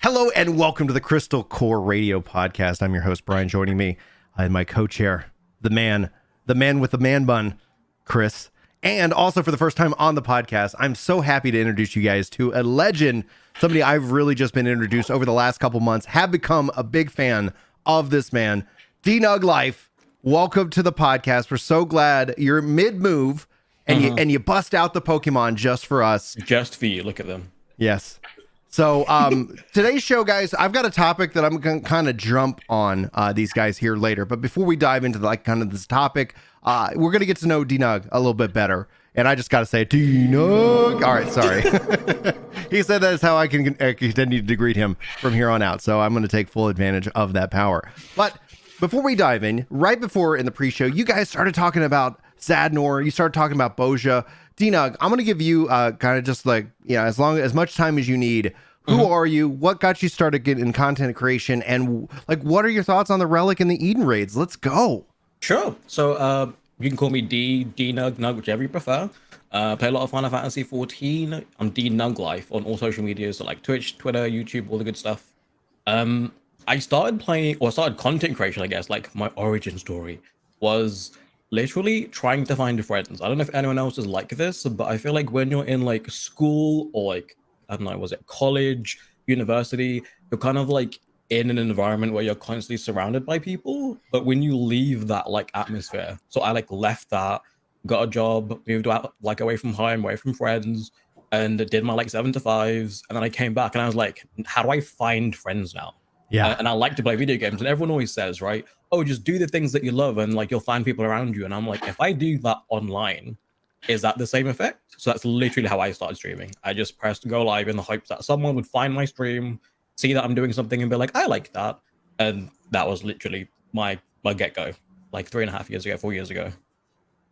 Hello and welcome to the Crystal Core Radio Podcast. I'm your host, Brian. Joining me in my co-chair, the man with the man bun, Chris. And also for the first time on the podcast, I'm so happy to introduce you guys to a legend, somebody I've really just been introduced over the last couple months, have become a big fan of this man, DeeNugLife. Welcome to the podcast. We're so glad you're mid-move and you bust out the Pokemon just for us. Just for you. Look at them. Yes. So today's show, guys, I've got a topic that I'm going to kind of jump on these guys here later. But before we dive into this topic, we're going to get to know DeeNug a little bit better. And I just got to say, DeeNug. All right, sorry. He said that is how I can continue to greet him from here on out. So I'm going to take full advantage of that power. But before we dive in, right before in the pre-show, you guys started talking about Zadnor. You started talking about Boja. DeeNug, I'm going to give you kind of just like, as much time as you need. Who are you? What got you started in content creation? And like, what are your thoughts on the Relic and the Eden raids? Let's go. Sure. So you can call me DeeNug, whichever you prefer. Play a lot of Final Fantasy 14. I'm DeeNugLife on all social media, so like Twitch, Twitter, YouTube, all the good stuff. I started content creation, I guess. Like my origin story was literally trying to find friends. I don't know if anyone else is like this, but I feel like when you're in like school or like, I don't know, was it college, university, you're kind of like in an environment where you're constantly surrounded by people. But when you leave that like atmosphere, so I like left that, got a job, moved out like away from home, away from friends, and did my like 7 to 5s. And then I came back and I was like, how do I find friends now? Yeah. And I like to play video games, and everyone always says, right, oh, just do the things that you love and like you'll find people around you. And I'm like, if I do that online, is that the same effect? So that's literally how I started streaming. I just pressed go live in the hopes that someone would find my stream, see that I'm doing something and be like, I like that. And that was literally my get-go, like 3.5 years ago, 4 years ago.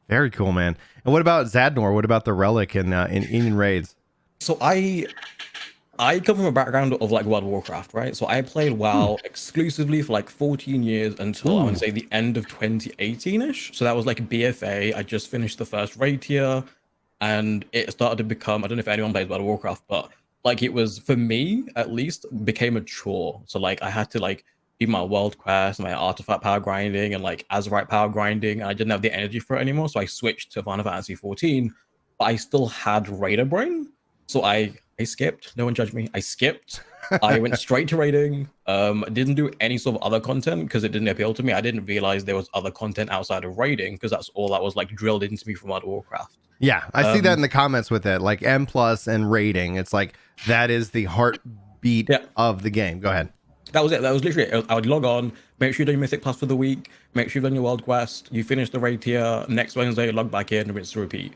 Very cool, man. And what about Zadnor? What about the Relic in Eden raids? So I come from a background of like World of Warcraft, right? So I played WoW exclusively for like 14 years until I would say the end of 2018-ish. So that was like BFA. I just finished the first raid tier and it started to become, I don't know if anyone plays World of Warcraft, but like it was, for me at least, became a chore. So like I had to like do my world quest, my artifact power grinding and like Azerite power grinding. And I didn't have the energy for it anymore. So I switched to Final Fantasy 14, but I still had Raider brain. So I skipped. No one judged me. I skipped. I went straight to raiding. Didn't do any sort of other content because it didn't appeal to me. I didn't realize there was other content outside of raiding because that's all that was like drilled into me from World of Warcraft. Yeah, I see that in the comments with it, like M+ and raiding. It's like that is the heartbeat of the game. Go ahead. That was it. That was literally it. I would log on, make sure you do your Mythic Plus for the week, make sure you've done your world quest, you finish the raid tier, next Wednesday log back in and rinse to repeat.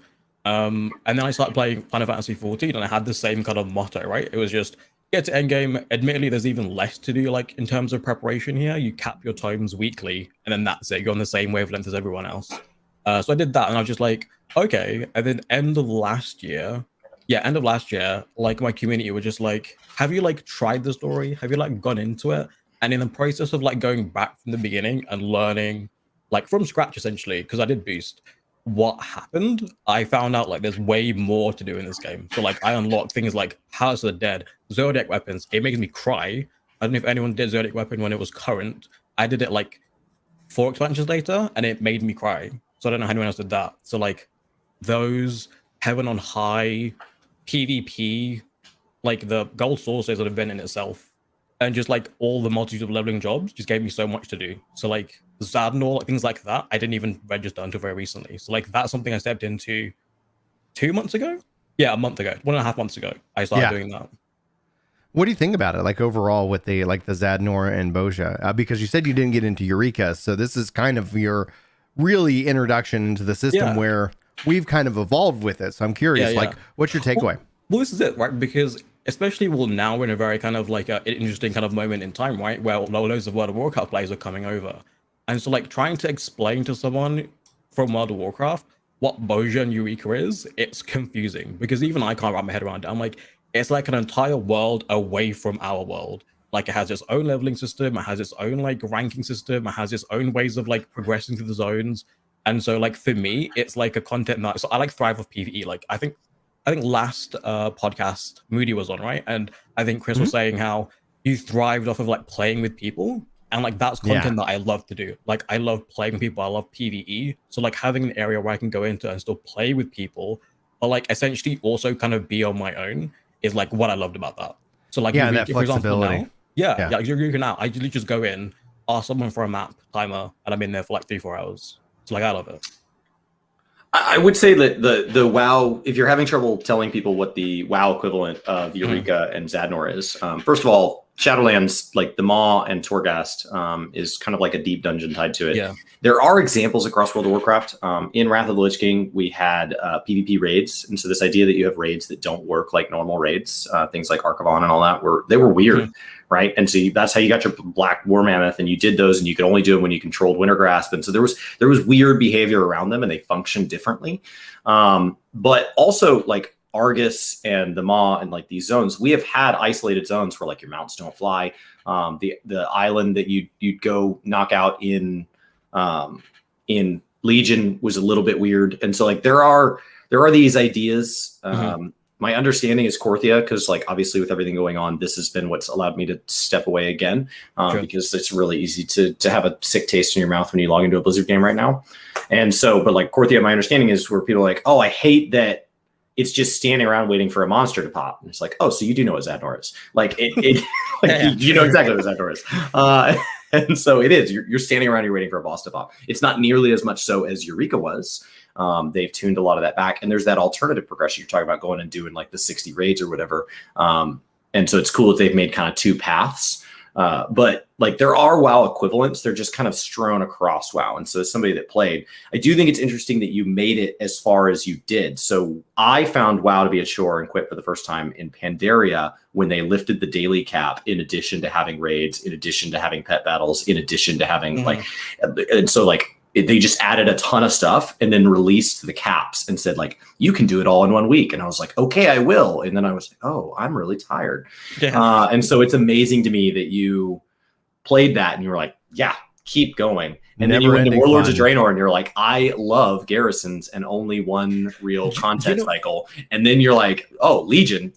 And then I started playing Final Fantasy 14 and I had the same kind of motto, right? It was just get to endgame. Admittedly, there's even less to do like in terms of preparation here. You cap your tomes weekly and then that's it. You're on the same wavelength as everyone else. So I did that and I was just like, okay. And then end of last year, like my community were just like, have you like tried the story? Have you like gone into it? And in the process of like going back from the beginning and learning like from scratch essentially, because I did boost, what happened, I found out like there's way more to do in this game. So like I unlocked things like Hearts of the Dead, Zodiac weapons. It makes me cry. I don't know if anyone did Zodiac weapon when it was current. I did it like 4 expansions later and it made me cry. So I don't know how anyone else did that. So like those Heaven on High, PvP, like the gold source is an event in itself. And just like all the multitude of leveling jobs just gave me so much to do. So like Zadnor, things like that, I didn't even register until very recently. So like that's something I stepped into 2 months ago. Yeah, a month ago, 1.5 months ago, I started doing that. What do you think about it? Like overall with the Zadnor and Boja, because you said you didn't get into Eureka. So this is kind of your really introduction into the system where we've kind of evolved with it. So I'm curious, like what's your takeaway? Well, this is it, right? Because especially, now we're in a very kind of like an interesting kind of moment in time, right? Where loads of World of Warcraft players are coming over. And so like trying to explain to someone from World of Warcraft what Boja and Eureka is, it's confusing because even I can't wrap my head around it. I'm like, it's like an entire world away from our world. Like it has its own leveling system, it has its own like ranking system, it has its own ways of like progressing through the zones. And so like for me, it's like a content that, so I like thrive off PvE. Like I think last podcast Moody was on, right? And I think Chris was saying how you thrived off of like playing with people, and like that's content that I love to do. Like I love playing with people, I love PvE, so like having an area where I can go into and still play with people, but like essentially also kind of be on my own is like what I loved about that. So like Yeah, that for example flexibility. now, like Eureka now, I usually just go in, ask someone for a map timer, and I'm in there for like 3-4 hours. So like I love it. I would say that the WoW, if you're having trouble telling people what the WoW equivalent of Eureka and Zadnor is, first of all, Shadowlands, like the Maw and Torghast, is kind of like a deep dungeon tied to it. Yeah. There are examples across World of Warcraft. In Wrath of the Lich King, we had PvP raids, and so this idea that you have raids that don't work like normal raids, things like Archivon and all that, they were weird. Right, and so that's how you got your Black War Mammoth, and you did those, and you could only do them when you controlled Wintergrasp, and so there was weird behavior around them, and they functioned differently. But also like Argus and the Maw and like these zones, we have had isolated zones where like your mounts don't fly. The island that you'd go knock out in Legion was a little bit weird, and so like there are these ideas. My understanding is Korthia, because like obviously with everything going on, this has been what's allowed me to step away again, because it's really easy to have a sick taste in your mouth when you log into a Blizzard game right now. And so, but like Korthia, my understanding is where people are like, oh, I hate that it's just standing around waiting for a monster to pop. And it's like, oh, so you do know what Zadnor is. Like it like, you know exactly what Zadnor is. And so it is, you're standing around, you're waiting for a boss to pop. It's not nearly as much so as Eureka was. They've tuned a lot of that back, and there's that alternative progression you're talking about, going and doing like the 60 raids or whatever. And so it's cool that they've made kind of two paths, but like there are WoW equivalents. They're just kind of strewn across WoW. And so as somebody that played, I do think it's interesting that you made it as far as you did. So I found WoW to be a chore and quit for the first time in Pandaria when they lifted the daily cap, in addition to having raids, in addition to having pet battles, in addition to having like, and so like, they just added a ton of stuff and then released the caps and said like, you can do it all in 1 week. And I was like, okay, I will. And then I was like, oh, I'm really tired. And so it's amazing to me that you played that and you were like, yeah, keep going. And then you went to Warlords of Draenor and you're like, I love garrisons and only one real content cycle. And then you're like, oh, Legion,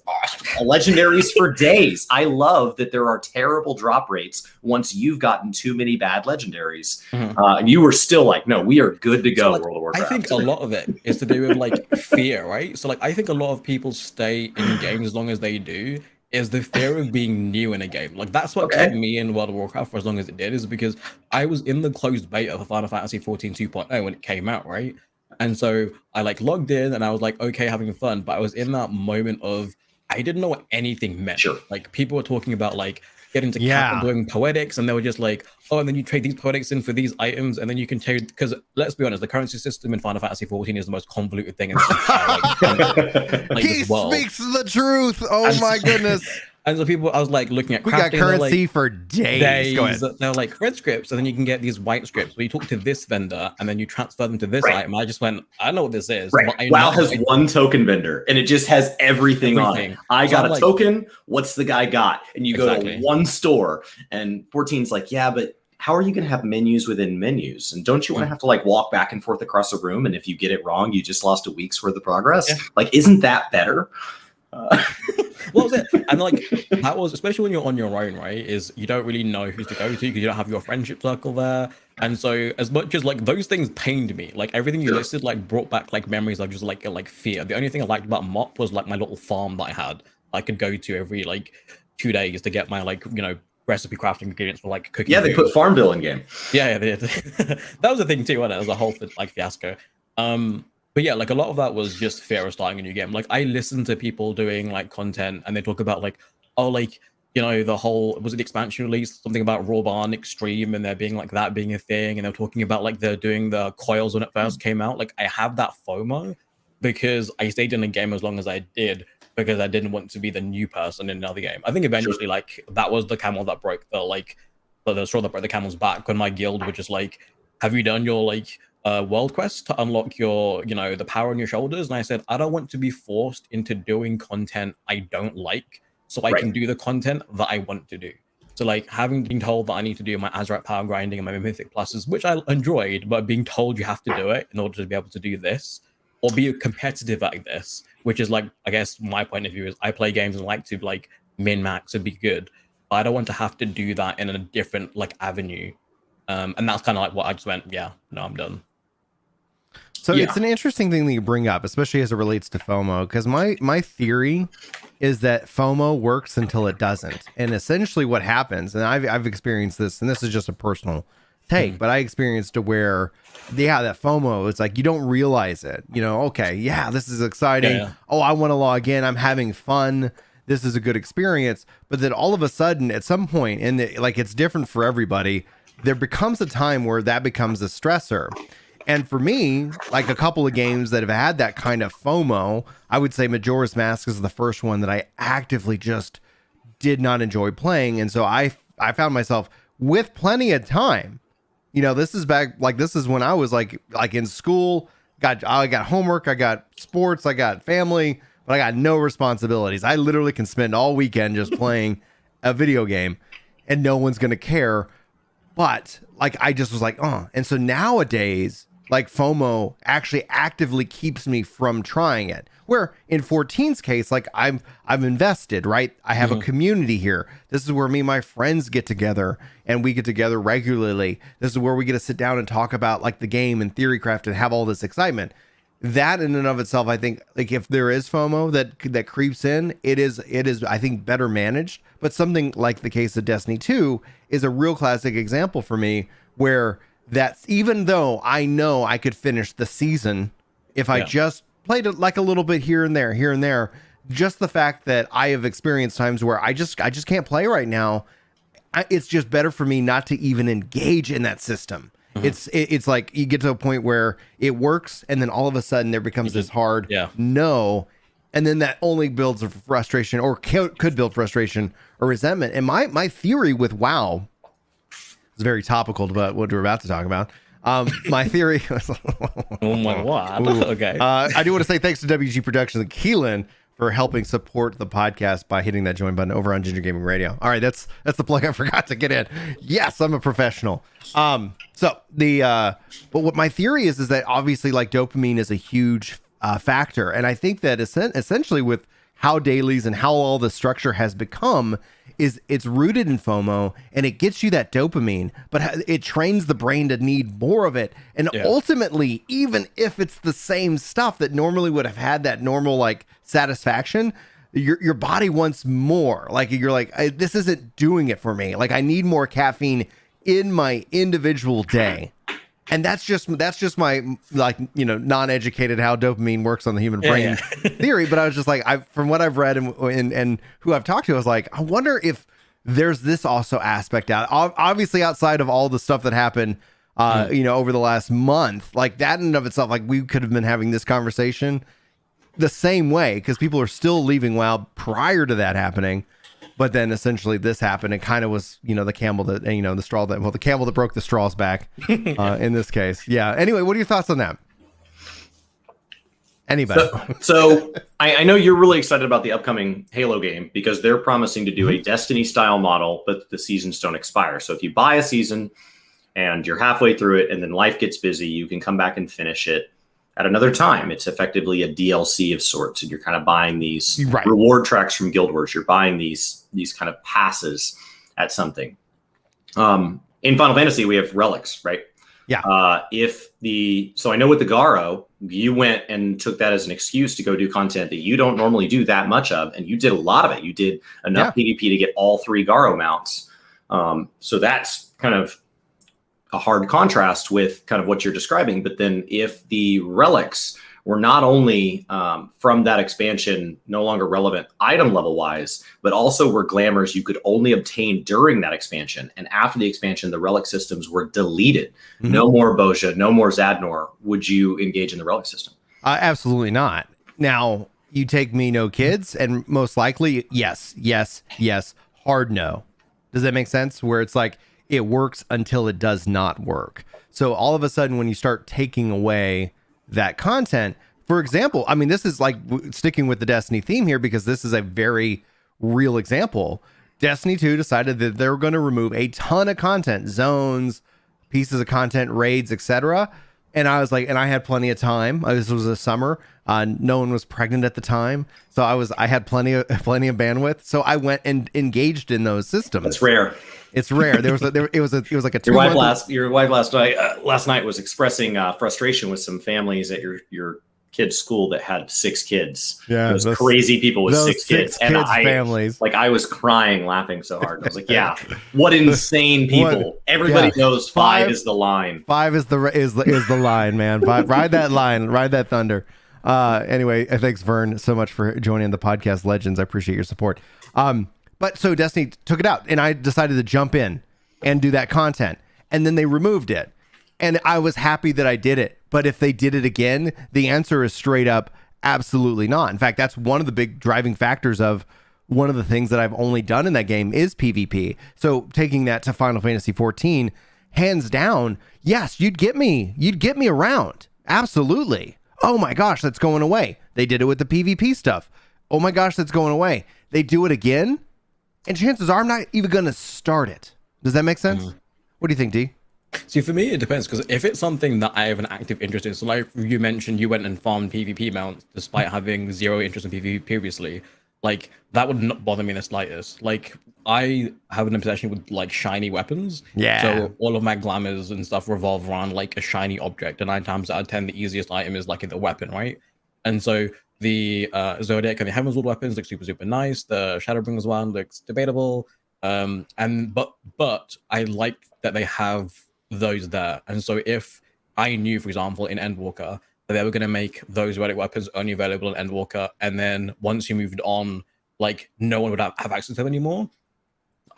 legendaries for days. I love that there are terrible drop rates once you've gotten too many bad legendaries. And you were still like, no, we are good to go. So, like, World of Warcraft. I think a lot of it is to do with like fear, right? So like, I think a lot of people stay in games as long as they do is the fear of being new in a game. Like that's what kept me in World of Warcraft for as long as it did, is because I was in the closed beta for Final Fantasy 14 2.0 when it came out, right? And so I like logged in and I was like, okay, having fun, but I was in that moment of I didn't know what anything meant. Like people were talking about like getting to cap and doing poetics, and they were just like, oh, and then you trade these poetics in for these items, and then you can trade, because let's be honest, the currency system in Final Fantasy 14 is the most convoluted thing in the he speaks the truth. Oh my goodness. And so people, I was like looking at crafting, we got currency for days. Go ahead. They're like red scripts, and then you can get these white scripts where you talk to this vendor and then you transfer them to this item. I just went, I know what this is. But WoW has one token vendor and it just has everything on it. I got a token. What's the guy got? And you go to one store, and 14's like, yeah, but how are you going to have menus within menus? And don't you want to have to like walk back and forth across a room? And if you get it wrong, you just lost a week's worth of progress. Like, isn't that better? What was it? And like that was, especially when you're on your own, right? Is you don't really know who to go to because you don't have your friendship circle there. And so as much as like those things pained me, like everything you listed like brought back like memories of just like fear. The only thing I liked about MOP was like my little farm that I had. I could go to every like 2 days to get my like, you know, recipe crafting ingredients for like cooking. Yeah, they put Farmville in game. Yeah, they did. That was the thing too, wasn't it? It was a whole like fiasco. But yeah, like a lot of that was just fear of starting a new game. Like I listen to people doing like content and they talk about like, oh, like, you know, the whole, was it the expansion release? Something about Raw Barn Extreme and there being like that being a thing. And they're talking about like they're doing the coils when it first came out. Like I have that FOMO because I stayed in the game as long as I did because I didn't want to be the new person in another game. I think eventually like that was the camel that broke the like, the straw that broke the camel's back when my guild were just like, have you done your like, world quest to unlock your, you know, the power on your shoulders? And I said, I don't want to be forced into doing content I don't like, so I can do the content that I want to do. So like having been told that I need to do my Azerite power grinding and my mythic pluses, which I enjoyed, but being told you have to do it in order to be able to do this or be competitive at this, which is like, I guess my point of view is I play games and like to like min max and be good. I don't want to have to do that in a different like avenue. And that's kind of like what I just went, yeah, no, I'm done. So it's an interesting thing that you bring up, especially as it relates to FOMO, because my theory is that FOMO works until it doesn't. And essentially what happens, and I've experienced this, and this is just a personal take, but I experienced to where, that FOMO, it's like you don't realize it. You know, okay, yeah, this is exciting. Yeah. Oh, I want to log in. I'm having fun. This is a good experience. But then all of a sudden, at some point, and it's different for everybody, there becomes a time where that becomes a stressor. And for me, like a couple of games that have had that kind of FOMO, I would say Majora's Mask is the first one that I actively just did not enjoy playing. And so I found myself with plenty of time. You know, this is when I was like in school, I got homework, I got sports, I got family, but I got no responsibilities. I literally can spend all weekend just playing a video game and no one's going to care. But like, I just was like, oh. And so nowadays, like FOMO actually actively keeps me from trying it. Where in 14's case, like I've invested, right? I have a community here. This is where me and my friends get together and we get together regularly. This is where we get to sit down and talk about like the game and theorycraft and have all this excitement. That in and of itself, I think like if there is FOMO that creeps in, it is, I think, better managed. But something like the case of Destiny 2 is a real classic example for me where that's, even though I know I could finish the season if I just played it like a little bit here and there, just the fact that I have experienced times where I just can't play right now. It's just better for me not to even engage in that system. It's like you get to a point where it works and then all of a sudden there becomes this hard no. And then that only builds a frustration, or could build frustration or resentment. And my theory with WoW, it's very topical about what we're about to talk about. My theory. Oh my God. Okay. I do want to say thanks to WG Productions and Keelan for helping support the podcast by hitting that join button over on Ginger Gaming Radio. All right, that's the plug I forgot to get in. Yes, I'm a professional. But what my theory is that obviously like dopamine is a huge factor, and I think that essentially with how dailies and how all the structure has become, is it's rooted in FOMO and it gets you that dopamine, but it trains the brain to need more of it. And ultimately, even if it's the same stuff that normally would have had that normal like satisfaction, your body wants more. Like you're like, this isn't doing it for me. Like I need more caffeine in my individual day. And that's just my, like, you know, non-educated how dopamine works on the human brain theory. But I was just like, from what I've read and who I've talked to, I was like, I wonder if there's this also aspect out. Obviously, outside of all the stuff that happened, you know, over the last month, like that in and of itself, like we could have been having this conversation the same way because people are still leaving WoW prior to that happening. But then essentially this happened. It kind of was, you know, the camel that, you know, the camel that broke the straw's back in this case. Yeah. Anyway, what are your thoughts on that? Anybody? So I know you're really excited about the upcoming Halo game because they're promising to do a Destiny style model, but the seasons don't expire. So if you buy a season and you're halfway through it and then life gets busy, you can come back and finish it at another time. It's effectively a DLC of sorts, and you're kind of buying these reward tracks from Guild Wars. You're buying these kind of passes at something. In Final Fantasy, we have relics, right? Yeah. So I know with the Garo, you went and took that as an excuse to go do content that you don't normally do that much of, and you did a lot of it. You did enough PvP to get all 3 Garo mounts. So that's kind of a hard contrast with kind of what you're describing. But then if the relics were not only from that expansion no longer relevant item level wise, but also were glamours you could only obtain during that expansion, and after the expansion the relic systems were deleted, no more Bozja, no more Zadnor, would you engage in the relic system? Absolutely not. Now you take me no kids, and most likely yes, hard no. Does that make sense? Where it's like it works until it does not work. So all of a sudden, when you start taking away that content, for example, I mean, this is like sticking with the Destiny theme here because this is a very real example. Destiny 2 decided that they were going to remove a ton of content, zones, pieces of content, raids, etc. And I was like, and I had plenty of time. This was a summer. No one was pregnant at the time, so I had plenty of bandwidth. So I went and engaged in those systems. That's rare. It's rare. It was like a 2 month. Your wife last night was expressing frustration with some families at your kid's school that had 6 kids. Yeah, those crazy people with 6 kids, and families. I was crying, laughing so hard. I was like, yeah, what insane people! Everybody knows 5 is the line. 5 is the line, man. Ride that line, ride that thunder. Anyway, thanks Vern so much for joining the podcast legends. I appreciate your support. But so Destiny took it out, and I decided to jump in and do that content, and then they removed it, and I was happy that I did it. But if they did it again, the answer is straight up absolutely not. In fact, that's one of the big driving factors of one of the things that I've only done in that game is PvP. So taking that to Final Fantasy 14, hands down, yes, you'd get me around. Absolutely. Oh my gosh, that's going away. They did it with the PvP stuff. Oh my gosh, that's going away. They do it again, and chances are I'm not even going to start it. Does that make sense? What do you think, D? See, for me, it depends, because if it's something that I have an active interest in, so like you mentioned, you went and farmed PvP mounts despite having 0 interest in PvP previously, like that would not bother me in the slightest. Like I have an obsession with like shiny weapons. Yeah. So all of my glamours and stuff revolve around like a shiny object, and 9 times out of 10, the easiest item is like the weapon, right? And so the Zodiac and the Heaven's Ward weapons look super nice. The Shadowbringers one looks debatable. But I like that they have those there. And so if I knew, for example, in Endwalker that they were going to make those relic weapons only available in Endwalker, and then once you moved on, like no one would have access to them anymore,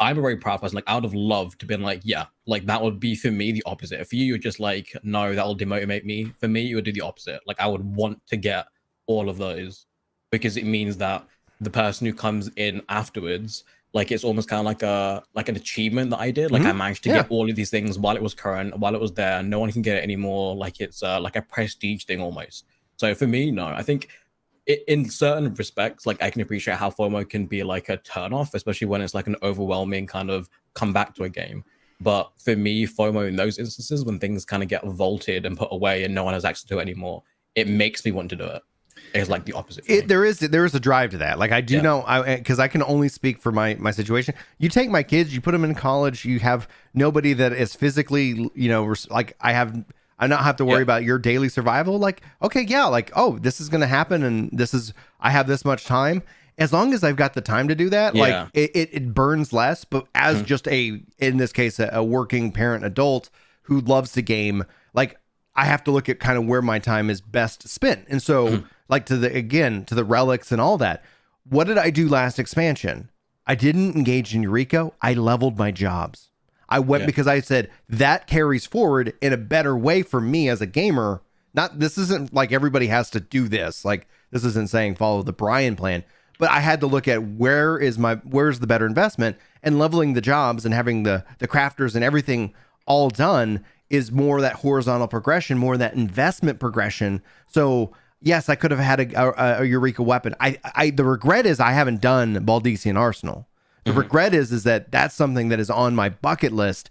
I'm a very proud person. Like I would have loved to been like, yeah, like that would be for me the opposite. For you, you're just like, no, that will demotivate me. For me, you would do the opposite. Like I would want to get all of those, because it means that the person who comes in afterwards, like it's almost kind of like an achievement that I did. Like I managed to get all of these things while it was current, while it was there. No one can get it anymore. Like it's like a prestige thing almost. So for me, no, I think in certain respects, like I can appreciate how FOMO can be like a turnoff, especially when it's like an overwhelming kind of come back to a game. But for me, FOMO in those instances, when things kind of get vaulted and put away and no one has access to it anymore, it makes me want to do it. It's like the opposite. There is a drive to that. Like I do know, because I can only speak for my situation. You take my kids, you put them in college, you have nobody that is physically, like I not have to worry about your daily survival. Like, okay, yeah, like, oh, this is going to happen, and I have this much time. As long as I've got the time to do that, like it burns less. But as just in this case, a working parent adult who loves the game, like I have to look at kind of where my time is best spent. And so like to the relics and all that. What did I do last expansion? I didn't engage in Eureka. I leveled my jobs. I went because I said that carries forward in a better way for me as a gamer. This isn't like everybody has to do this. Like this isn't saying follow the Brian plan, but I had to look at where's the better investment, and leveling the jobs and having the crafters and everything all done is more that horizontal progression, more that investment progression. So yes, I could have had a Eureka weapon. The regret is I haven't done Baldician Arsenal. The regret is that that's something that is on my bucket list,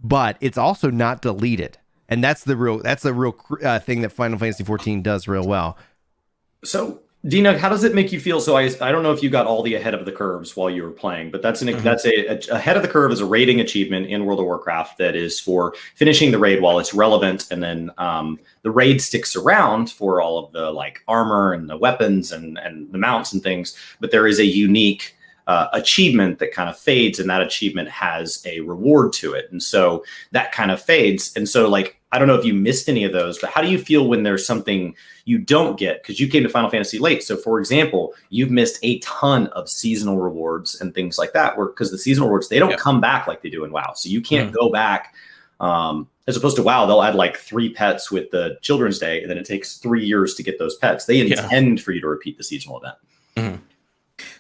but it's also not deleted. And that's the real thing that Final Fantasy 14 does real well. So, DeeNug, how does it make you feel? So I don't know if you got all the ahead of the curves while you were playing, but that's ahead of the curve is a raiding achievement in World of Warcraft that is for finishing the raid while it's relevant, and then the raid sticks around for all of the like armor and the weapons and the mounts and things. But there is a unique achievement that kind of fades, and that achievement has a reward to it, and so that kind of fades. And so like I don't know if you missed any of those, but how do you feel when there's something you don't get because you came to Final Fantasy late? So for example, you've missed a ton of seasonal rewards and things like that, because the seasonal rewards, they don't come back like they do in WoW. So you can't go back, as opposed to WoW, they'll add like 3 pets with the Children's Day, and then it takes 3 years to get those pets. They intend for you to repeat the seasonal event.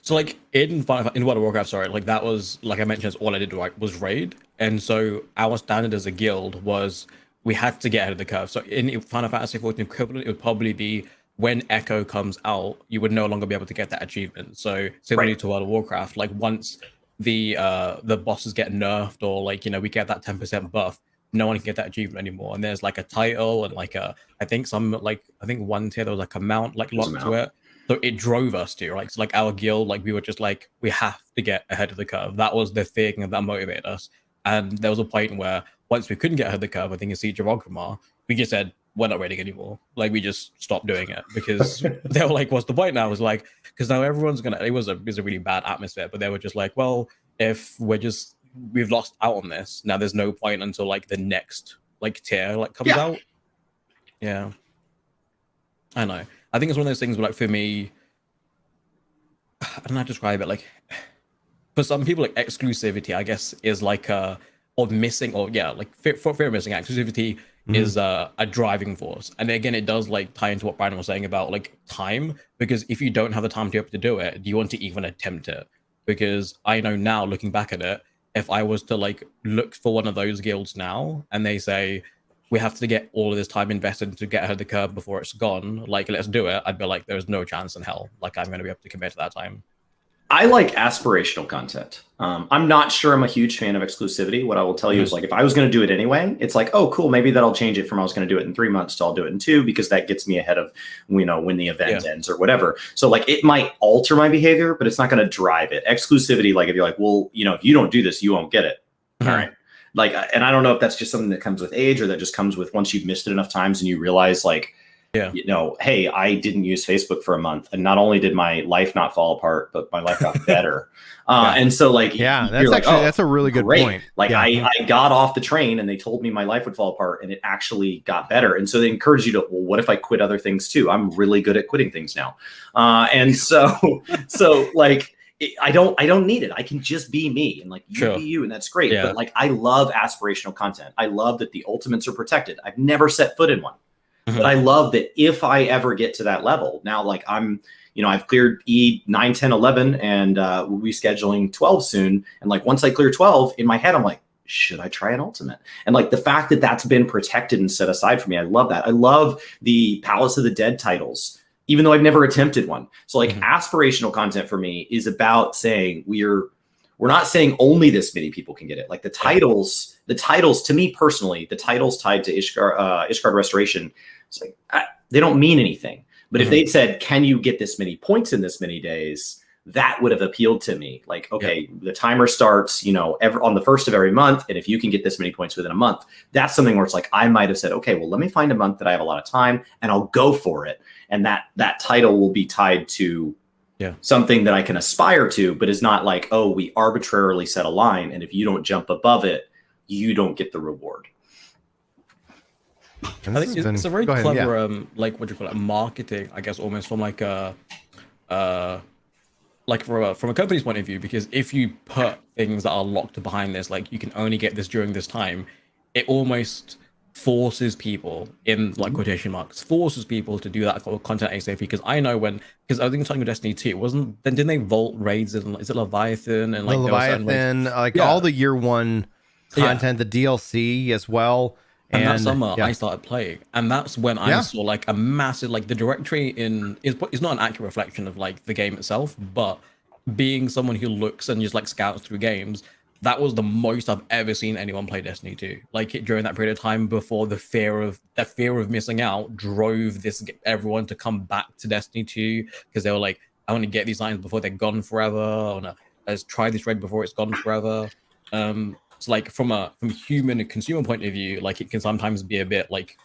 So like in World of Warcraft, sorry, like that was, like I mentioned, all I did was raid. And so our standard as a guild was we had to get ahead of the curve. So in Final Fantasy 14 equivalent, it would probably be when Echo comes out, you would no longer be able to get that achievement. So similarly to World of Warcraft, like once the bosses get nerfed, or like, we get that 10% buff, no one can get that achievement anymore. And there's like a title and like I think one tier there was like a mount like locked to it. So it drove us to, right? So like our guild, like we were just like, we have to get ahead of the curve. That was the thing that motivated us. And there was a point where once we couldn't get ahead of the curve, I think in Siege of Orgrimmar, we just said, we're not raiding anymore. Like we just stopped doing it because they were like, what's the point now? It was like, because now everyone's gonna, it was a really bad atmosphere, but they were just like, well, if we've lost out on this, now there's no point until like the next like tier like comes out. Yeah. I know. I think it's one of those things where like for me, I don't know how to describe it. Like for some people, like exclusivity, I guess, is like or missing, or like fear of missing exclusivity is a driving force. And again, it does like tie into what Brandon was saying about like time, because if you don't have the time to be able to do it, do you want to even attempt it? Because I know now, looking back at it, if I was to like look for one of those guilds now and they say we have to get all of this time invested to get ahead of the curve before it's gone, like let's do it, I'd be like, there's no chance in hell like I'm going to be able to commit to that time. I like aspirational content. I'm not sure I'm a huge fan of exclusivity. What I will tell you is like, if I was going to do it anyway, it's like, oh, cool. Maybe that'll change it from I was going to do it in 3 months to I'll do it in 2, because that gets me ahead of, when the event ends or whatever. So like it might alter my behavior, but it's not going to drive it. Exclusivity, like if you're like, well, if you don't do this, you won't get it. All right. Like, and I don't know if that's just something that comes with age or that just comes with once you've missed it enough times and you realize like, hey, I didn't use Facebook for a month, and not only did my life not fall apart, but my life got better. And so like, that's actually, like, that's a really good point. Like I got off the train and they told me my life would fall apart, and it actually got better. And so they encourage you to, well, what if I quit other things too? I'm really good at quitting things now. And so like, I don't need it. I can just be me, and like you be you, and that's great. But like, I love aspirational content. I love that the ultimates are protected. I've never set foot in one. But I love that if I ever get to that level, now like I'm, I've cleared E 9, 10, 11, and we'll be scheduling 12 soon. And like once I clear 12, in my head, I'm like, should I try an ultimate? And like the fact that that's been protected and set aside for me, I love that. I love the Palace of the Dead titles, even though I've never attempted one. So like aspirational content for me is about saying we're not saying only this many people can get it. Like the titles to me personally, the titles tied to Ishgard Restoration, it's like they don't mean anything. But if they'd said, can you get this many points in this many days, that would have appealed to me. Like, okay, the timer starts, on the first of every month. And if you can get this many points within a month, that's something where it's like, I might've said, okay, well, let me find a month that I have a lot of time and I'll go for it. And that title will be tied to something that I can aspire to, but is not like, oh, we arbitrarily set a line, and if you don't jump above it, you don't get the reward. I think it's a very clever, like what do you call it, marketing, I guess, almost from like like from a company's point of view, because if you put things that are locked behind this, like you can only get this during this time, it almost forces people, in like quotation marks, forces people to do that content ASAP. Because I know because I think talking about Destiny 2, didn't they vault raids and is it Leviathan and like Leviathan, all the year one content, the DLC as well. And that summer I started playing, and that's when I saw like a massive, like the directory is not an accurate reflection of like the game itself, but being someone who looks and just like scouts through games, that was the most I've ever seen anyone play Destiny 2. Like during that period of time before the fear of missing out drove everyone to come back to Destiny 2, because they were like, I want to get these lines before they're gone forever. I want to let's try this raid before it's gone forever. So like from a human and consumer point of view, like it can sometimes be a bit like,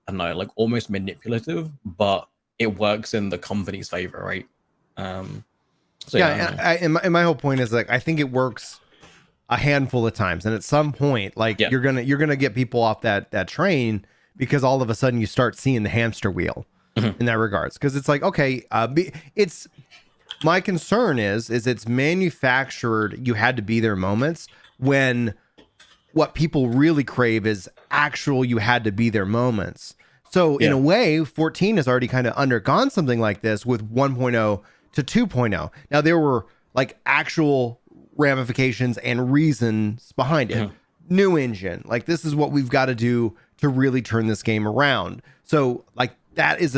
I don't know, like almost manipulative, but it works in the company's favor, right? And my whole point is like, I think it works a handful of times, and at some point, like you're gonna get people off that train, because all of a sudden you start seeing the hamster wheel in that regards. Because it's like, okay, it's my concern is it's manufactured. You had to be there moments when what people really crave is actual you had to be there moments. So in a way, 14 has already kind of undergone something like this with 1.0 to 2.0. Now there were like actual ramifications and reasons behind it. New engine, like this is what we've got to do to really turn this game around. So like that is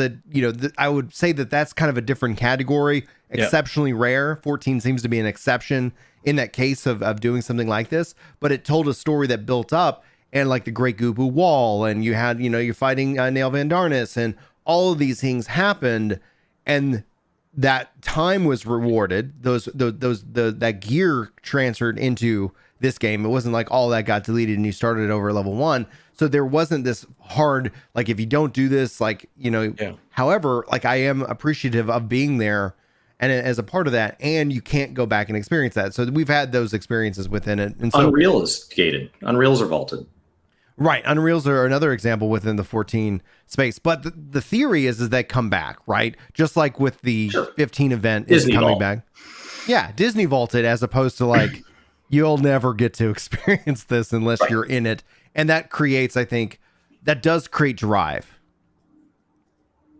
I would say that's kind of a different category, exceptionally rare. 14 seems to be an exception in that case of doing something like this, but it told a story that built up, and like the Great Gubu Wall, and you had, you're fighting Nail Van Darnus, and all of these things happened, and that time was rewarded. That gear transferred into this game. It wasn't like all that got deleted and you started over level 1. So there wasn't this hard, like, if you don't do this, like, however, like, I am appreciative of being there and as a part of that, and you can't go back and experience that. So we've had those experiences within it. And so Unreal is gated. Unreals are vaulted. Right. Unreals are another example within the 14 space. But the theory is they come back, right? Just like with the 15 event Disney is coming Vault. back. Yeah, Disney vaulted, as opposed to like, you'll never get to experience this unless you're in it. And that creates, I think, that does create drive.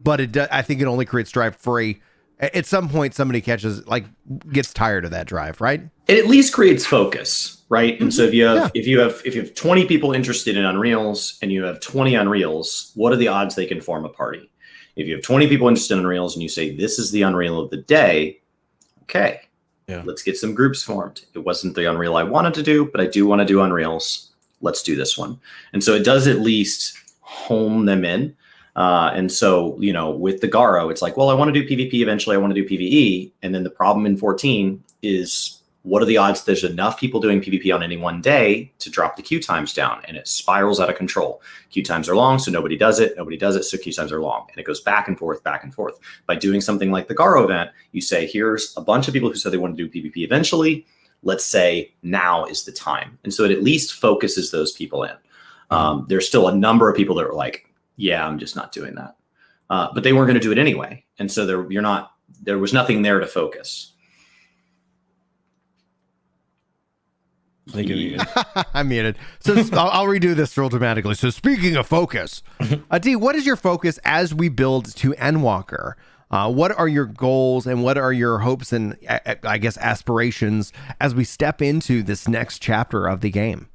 But I think it only creates drive free. At some point, somebody gets tired of that drive, right? It at least creates focus, right? And so if you have 20 people interested in Unreals and you have 20 Unreals, what are the odds they can form a party? If you have 20 people interested in Unreals and you say, this is the Unreal of the day, okay, let's get some groups formed. It wasn't the Unreal I wanted to do, but I do want to do Unreals. Let's do this one. And so it does at least hone them in. And so, with the Garo, it's like, well, I want to do PvP. Eventually I want to do PvE. And then the problem in 14 is, what are the odds there's enough people doing PvP on any one day to drop the queue times down? And it spirals out of control. Queue times are long, so nobody does it. Nobody does it, so queue times are long. And it goes back and forth, back and forth. By doing something like the Garo event, you say, here's a bunch of people who said they want to do PvP eventually. Let's say now is the time. And so it at least focuses those people in. There's still a number of people that are like, yeah, I'm just not doing that. But they weren't going to do it anyway. And so there was nothing there to focus. I'm muted. So I'll redo this real dramatically. So speaking of focus, D, what is your focus as we build to Endwalker? What are your goals and what are your hopes and, I guess, aspirations as we step into this next chapter of the game?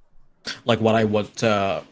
Like what I want to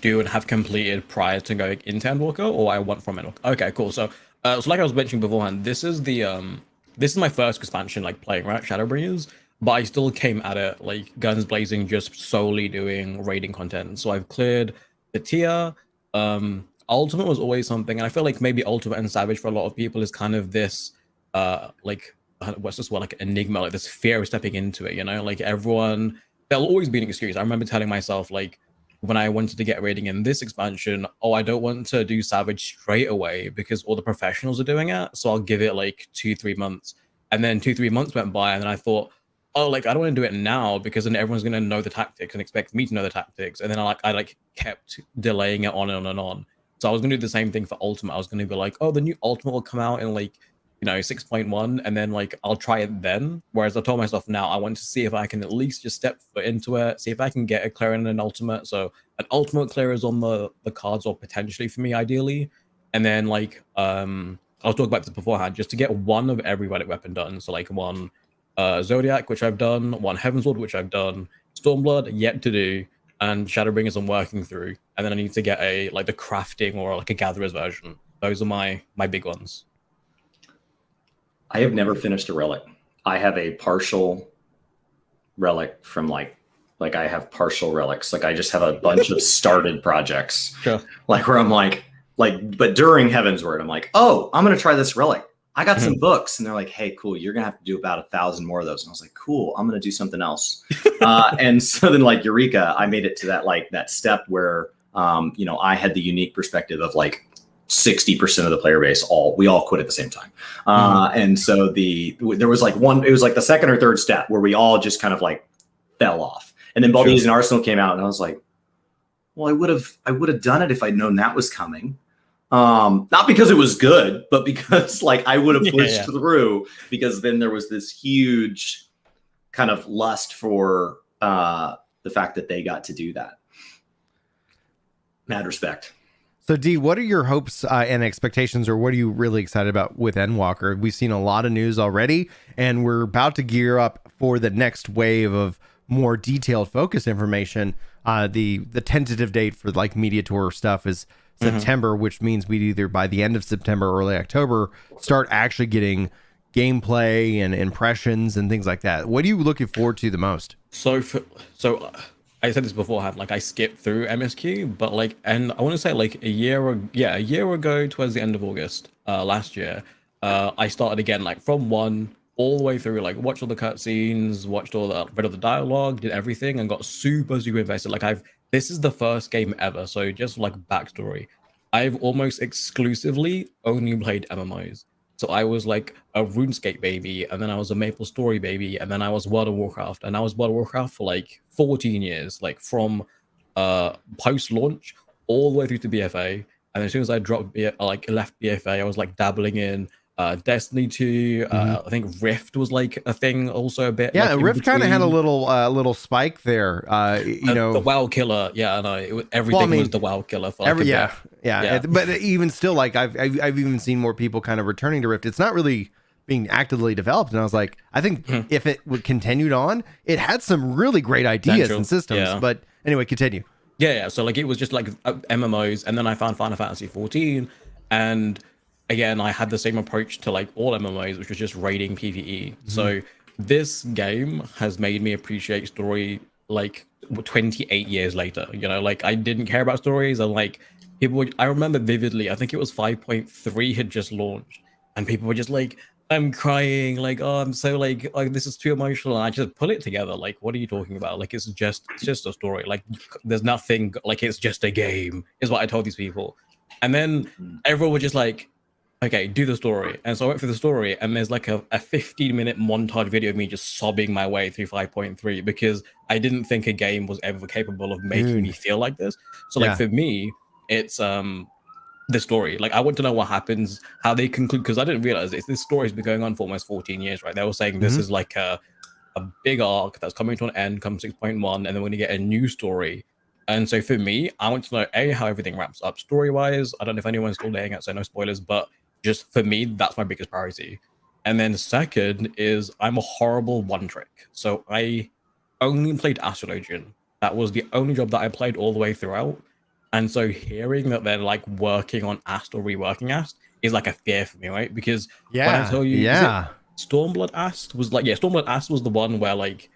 do and have completed prior to going into Endwalker, or I want from Endwalker. Okay, cool. So like I was mentioning beforehand, this is my first expansion, playing, right, Shadowbringers. But I still came at it guns blazing, just solely doing raiding content. So I've cleared the tier. Ultimate was always something, and I feel like maybe Ultimate and Savage for a lot of people is kind of this what's this word, enigma, this fear of stepping into it. Everyone, there'll always be an excuse. I remember telling myself when I wanted to get raiding in this expansion, I don't want to do Savage straight away because all the professionals are doing it. So I'll give it 2-3 months, and then 2-3 months went by, and then I thought, I don't want to do it now because then everyone's going to know the tactics and expect me to know the tactics. And then I kept delaying it on and on. So I was going to do the same thing for Ultimate. I was going to be the new Ultimate will come out in 6.1, and then I'll try it then. Whereas I told myself now I want to see if I can at least just step foot into it, see if I can get a clear in an Ultimate. So an Ultimate clear is on the cards, or potentially for me ideally. And then I was talking about this beforehand, just to get one of every relic weapon done. So one Zodiac, which I've done, one Heavensward, which I've done, Stormblood yet to do, and Shadowbringers I'm working through, and then I need to get a the crafting or a Gatherer's version. Those are my big ones. I have never finished a relic. I have a partial relic from I have partial relics. I just have a bunch of started projects. Sure. Where I'm but during Heavensward, I'm oh, I'm gonna try this relic. I got some books, and they're hey, cool, you're going to have to do about 1,000 more of those. And I was cool, I'm going to do something else. And so then Eureka, I made it to that step where, I had the unique perspective of 60% of the player base, we all quit at the same time. And so there was one, it was the second or third step where we all just kind of fell off. And then Baldies and Arsenal came out, and I was well, I would have done it if I'd known that was coming. Not because it was good, but because I would have pushed through, because then there was this huge kind of lust for the fact that they got to do that. Mad respect. So D, what are your hopes and expectations, or what are you really excited about with Endwalker? We've seen a lot of news already, and we're about to gear up for the next wave of more detailed focus information. The tentative date for media tour stuff is September, which means we'd either by the end of September or early October start actually getting gameplay and impressions and things like that. What are you looking forward to the most? So I said this beforehand, like I skipped through MSQ, but like, and I want to say like a year ago, towards the end of August, last year, I started again, like from 1 all the way through, like watched all the cutscenes, watched all the, read all the dialogue, did everything, and got super invested. Like this is the first game ever. So just like backstory, I've almost exclusively only played MMOs. So I was like a RuneScape baby, and then I was a Maple Story baby, and then I was World of Warcraft, and I was World of Warcraft for like 14 years, like from post-launch all the way through to BFA. And as soon as I left BFA, I was like dabbling in Destiny 2. I think Rift was like a thing also a bit. Yeah, like, Rift kind of had a little spike there. The WoW killer. Yeah, I know. Everything was the WoW killer for like yeah. But even still, like I've even seen more people kind of returning to Rift. It's not really being actively developed, and I was like, I think if it would continued on, it had some really great ideas and systems. Yeah. But anyway, continue. Yeah. So like it was just like MMOs, and then I found Final Fantasy 14, and again, I had the same approach to like all MMOs, which was just raiding PvE. So this game has made me appreciate story like 28 years later. You know, like I didn't care about stories, and like I remember vividly, I think it was 5.3 had just launched, and people were just like, I'm crying, like, oh, I'm so like, oh, this is too emotional. And I just put it together. Like, what are you talking about? Like, it's just a story. Like, there's nothing, like, it's just a game, is what I told these people. And then everyone was just like, okay, do the story. And so I went through the story, and there's like a 15-minute montage video of me just sobbing my way through 5.3 because I didn't think a game was ever capable of making me feel like this. So like for me, it's the story. Like I want to know what happens, how they conclude, because I didn't realize this story has been going on for almost 14 years, right? They were saying this is like a big arc that's coming to an end come 6.1, and then we're gonna get a new story. And so for me, I want to know how everything wraps up story-wise. I don't know if anyone's still laying out, so no spoilers, but just for me, that's my biggest priority. And then second is I'm a horrible one trick. So I only played Astrologian. That was the only job that I played all the way throughout. And so hearing that they're like working on Ast or reworking Ast is like a fear for me, right? Because when I tell you, Stormblood Ast was like, Stormblood Ast was the one where like,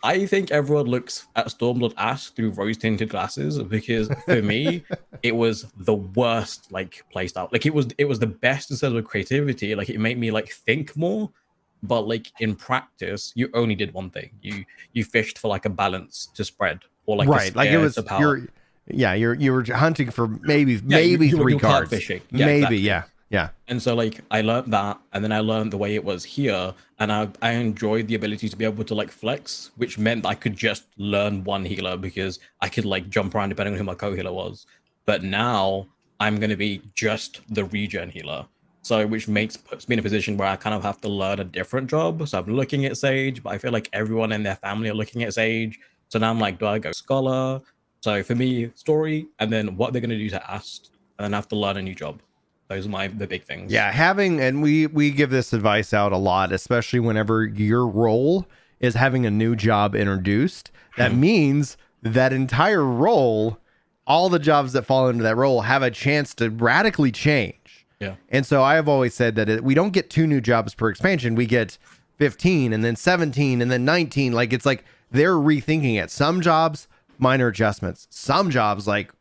I think everyone looks at Stormblood Ast through rose-tinted glasses, because for me, it was the worst like playstyle. Like it was the best in terms of creativity. Like it made me like think more, but like in practice, you only did one thing. You fished for like a balance to spread, or like like it was you were hunting for maybe 3 cards. Fishing. Yeah, maybe exactly. Yeah. And so like I learned that, and then I learned the way it was here, and I enjoyed the ability to be able to like flex, which meant I could just learn one healer because I could like jump around depending on who my co-healer was. But now I'm going to be just the regen healer. So which puts me in a position where I kind of have to learn a different job. So I'm looking at Sage, but I feel like everyone in their family are looking at Sage. So now I'm like, do I go Scholar? So for me, story, and then what they're going to do to Ast, and then I have to learn a new job. Those are the big things. Yeah, and we give this advice out a lot, especially whenever your role is having a new job introduced. That means that entire role, all the jobs that fall into that role have a chance to radically change. Yeah. And so I have always said that we don't get 2 new jobs per expansion. We get 15 and then 17 and then 19. Like it's like they're rethinking it. Some jobs, minor adjustments. Some jobs like,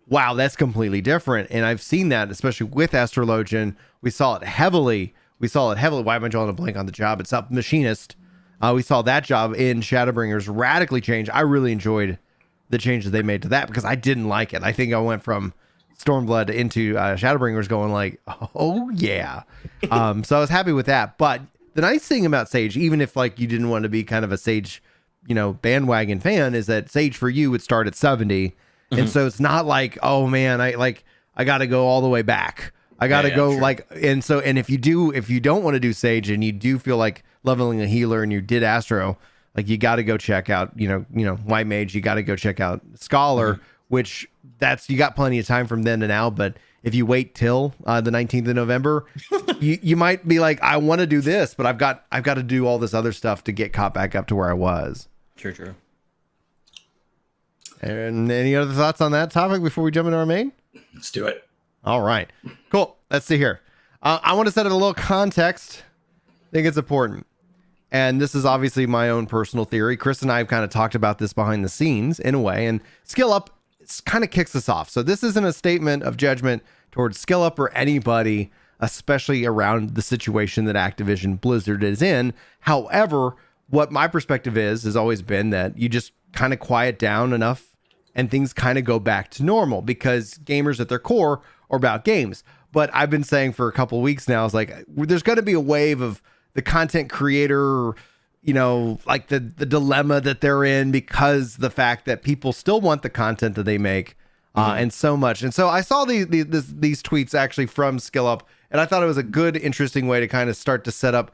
wow, that's completely different. And I've seen that, especially with Astrologian. We saw it heavily. Why am I drawing a blank on the job? It's up Machinist. We saw that job in Shadowbringers radically change. I really enjoyed the changes they made to that because I didn't like it. I think I went from Stormblood into Shadowbringers going like, oh yeah. So I was happy with that. But the nice thing about Sage, even if like you didn't want to be kind of a Sage, bandwagon fan, is that Sage for you would start at 70. And so it's not like, oh man, I got to go all the way back. I got to go like, and if you don't want to do Sage and you do feel like leveling a healer and you did Astro, like you got to go check out, White Mage, you got to go check out Scholar, which you got plenty of time from then to now. But if you wait till the 19th of November, you might be like, I want to do this, but I've got to do all this other stuff to get caught back up to where I was. True. And any other thoughts on that topic before we jump into our main? Let's do it. All right, cool. Let's see here. I want to set it a little context. I think it's important. And this is obviously my own personal theory. Chris and I have kind of talked about this behind the scenes in a way, and Skill Up kind of kicks us off. So this isn't a statement of judgment towards Skill Up or anybody, especially around the situation that Activision Blizzard is in. However, what my perspective has always been that you just kind of quiet down enough and things kind of go back to normal, because gamers at their core are about games. But I've been saying for a couple of weeks now, it's like, there's going to be a wave of the content creator, you know, like the dilemma that they're in, because the fact that people still want the content that they make and so much. And so I saw these tweets actually from Skill Up, and I thought it was a good, interesting way to kind of start to set up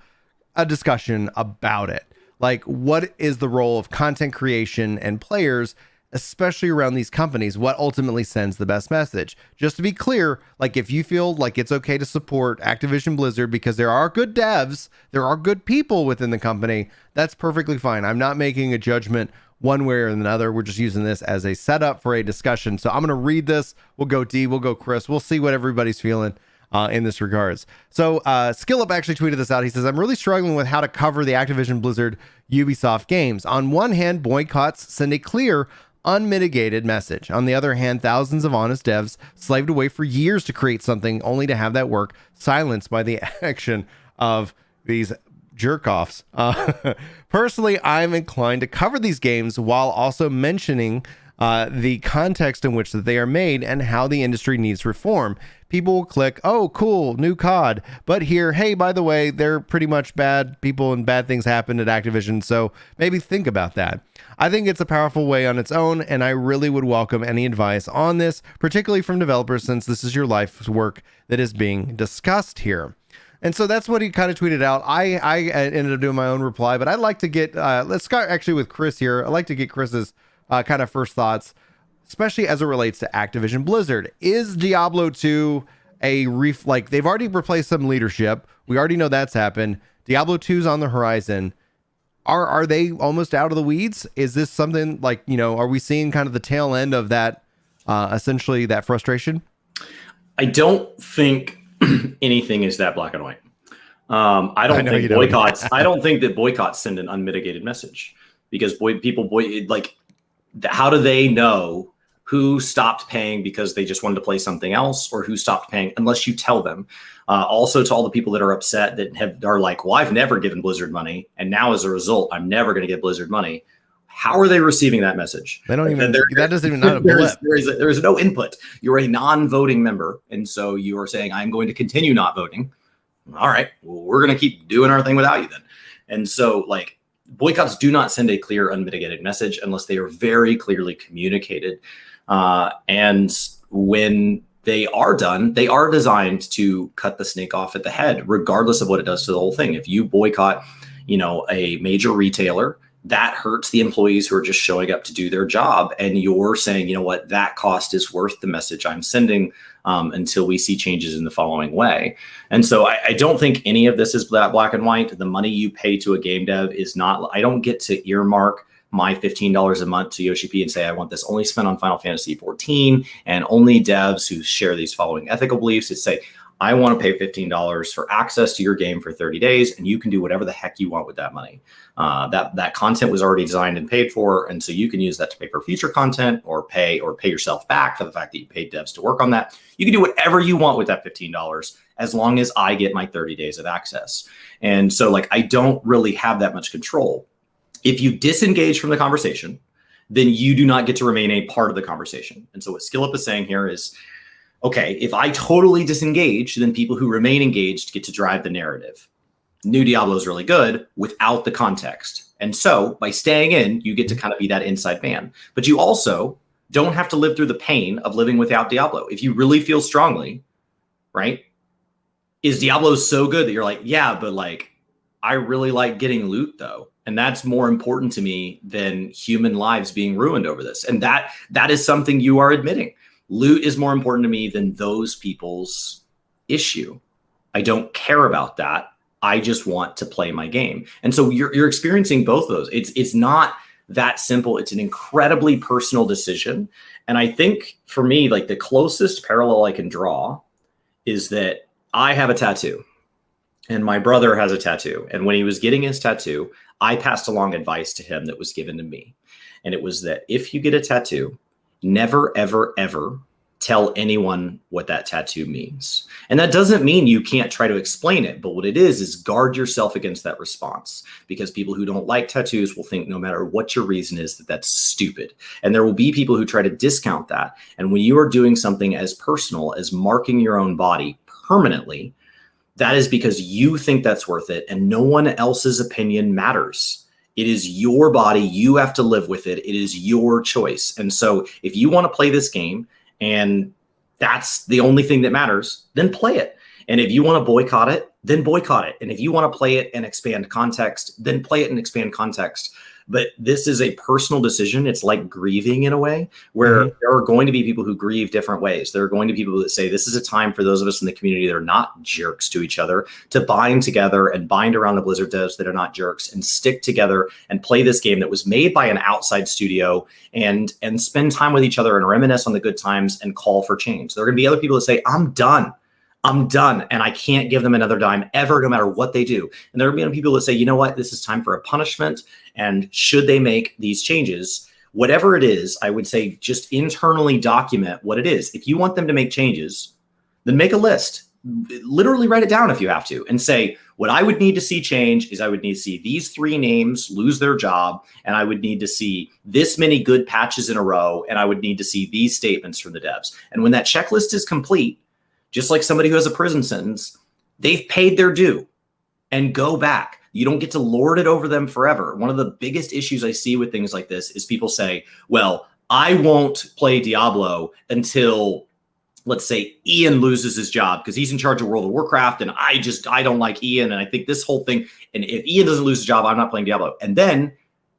a discussion about it. Like, what is the role of content creation and players, especially around these companies? What ultimately sends the best message? Just to be clear, like, if you feel like it's okay to support Activision Blizzard because there are good devs, there are good people within the company, that's perfectly fine. I'm not making a judgment one way or another. We're just using this as a setup for a discussion. So I'm going to read this. We'll go D, we'll go Chris. We'll see what everybody's feeling in this regards. So Skill Up actually tweeted this out. He says, I'm really struggling with how to cover the Activision Blizzard Ubisoft games. On one hand, boycotts send a clear, unmitigated message. On the other hand, thousands of honest devs slaved away for years to create something only to have that work silenced by the action of these jerk-offs. Personally, I'm inclined to cover these games while also mentioning the context in which that they are made and how the industry needs reform. People will click, oh, cool, new COD, but here, hey, by the way, they're pretty much bad people and bad things happen at Activision, so maybe think about that. I think it's a powerful way on its own, and I really would welcome any advice on this, particularly from developers, since this is your life's work that is being discussed here. And so that's what he kind of tweeted out. I ended up doing my own reply, but I'd like to get, let's start actually with Chris here. I'd like to get Chris's kind of first thoughts, especially as it relates to Activision Blizzard. Is Diablo 2 like, they've already replaced some leadership. We already know that's happened. Diablo 2's on the horizon. Are they almost out of the weeds? Is this something like, you know, are we seeing kind of the tail end of that, essentially that frustration? I don't think anything is that black and white. I don't think boycotts. I don't think that boycotts send an unmitigated message, because how do they know who stopped paying because they just wanted to play something else, or who stopped paying unless you tell them? Also, to all the people that are upset that are like, well, I've never given Blizzard money, and now as a result, I'm never going to get Blizzard money. How are they receiving that message? They don't even. That doesn't even not a blip. There is no input. You're a non-voting member, and so you are saying, I'm going to continue not voting. All right, well, we're going to keep doing our thing without you then. And so, like, boycotts do not send a clear, unmitigated message unless they are very clearly communicated. And when they are done, they are designed to cut the snake off at the head, regardless of what it does to the whole thing. If you boycott, you know, a major retailer, that hurts the employees who are just showing up to do their job. And you're saying, you know what, that cost is worth the message I'm sending until we see changes in the following way. And so I don't think any of this is that black and white. The money you pay to a game dev is not, I don't get to earmark my $15 a month to Yoshi P and say, I want this only spent on Final Fantasy 14 and only devs who share these following ethical beliefs. It's say, I want to pay $15 for access to your game for 30 days, and you can do whatever the heck you want with that money. That content was already designed and paid for, and so you can use that to pay for future content or pay yourself back for the fact that you paid devs to work on that. You can do whatever you want with that $15 as long as I get my 30 days of access. And so, like, I don't really have that much control. If you disengage from the conversation, then you do not get to remain a part of the conversation. And so what Skill Up is saying here is, okay, if I totally disengage, then people who remain engaged get to drive the narrative. New Diablo is really good without the context. And so by staying in, you get to kind of be that inside man. But you also don't have to live through the pain of living without Diablo. If you really feel strongly, right? Is Diablo so good that you're like, yeah, but like, I really like getting loot though. And that's more important to me than human lives being ruined over this. And that is something you are admitting. Loot is more important to me than those people's issue. I don't care about that. I just want to play my game. And so you're experiencing both of those. It's not that simple. It's an incredibly personal decision. And I think for me, like, the closest parallel I can draw is that I have a tattoo. And my brother has a tattoo. And when he was getting his tattoo, I passed along advice to him that was given to me. And it was that if you get a tattoo, never, ever, ever tell anyone what that tattoo means. And that doesn't mean you can't try to explain it. But what it is guard yourself against that response, because people who don't like tattoos will think no matter what your reason is, that that's stupid. And there will be people who try to discount that. And when you are doing something as personal as marking your own body permanently, that is because you think that's worth it, and no one else's opinion matters. It is your body. You have to live with it. It is your choice. And so if you want to play this game and that's the only thing that matters, then play it. And if you want to boycott it, then boycott it. And if you want to play it and expand context, then play it and expand context. But this is a personal decision. It's like grieving in a way, where there are going to be people who grieve different ways. There are going to be people that say this is a time for those of us in the community that are not jerks to each other to bind together and bind around the Blizzard devs that are not jerks and stick together and play this game that was made by an outside studio and spend time with each other and reminisce on the good times and call for change. There are going to be other people that say, I'm done, and I can't give them another dime ever, no matter what they do. And there are going to be people that say, you know what, this is time for a punishment. And should they make these changes, whatever it is, I would say just internally document what it is. If you want them to make changes, then make a list. Literally write it down if you have to, and say, what I would need to see change is I would need to see these 3 names lose their job, and I would need to see this many good patches in a row, and I would need to see these statements from the devs. And when that checklist is complete, just like somebody who has a prison sentence, they've paid their due, and go back. You don't get to lord it over them forever. One of the biggest issues I see with things like this is people say, well, I won't play Diablo until, let's say, Ian loses his job because he's in charge of World of Warcraft, and I don't like Ian, and I think this whole thing, and if Ian doesn't lose his job, I'm not playing Diablo. And then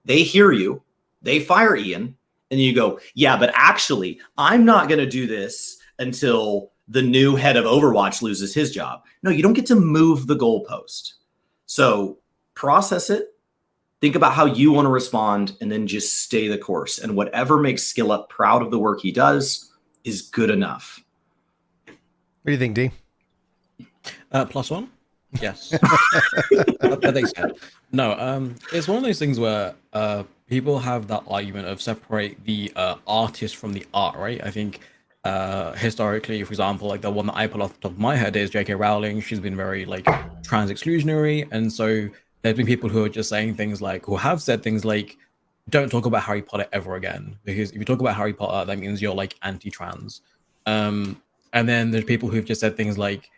they hear you, they fire Ian, and you go, yeah, but actually, I'm not going to do this until the new head of Overwatch loses his job. No, you don't get to move the goalpost. So process it, think about how you want to respond, and then just stay the course. And whatever makes Skill Up proud of the work he does is good enough. What do you think, D? +1? Yes. That they said. No, it's one of those things where people have that argument of separate the artist from the art, right? I think historically, for example, like the one that I pull off the top of my head is J.K. Rowling. She's been very like trans exclusionary, and so there's been people who are just saying things like, who have said things like, don't talk about Harry Potter ever again, because if you talk about Harry Potter, that means you're like anti-trans. And then there's people who've just said things like,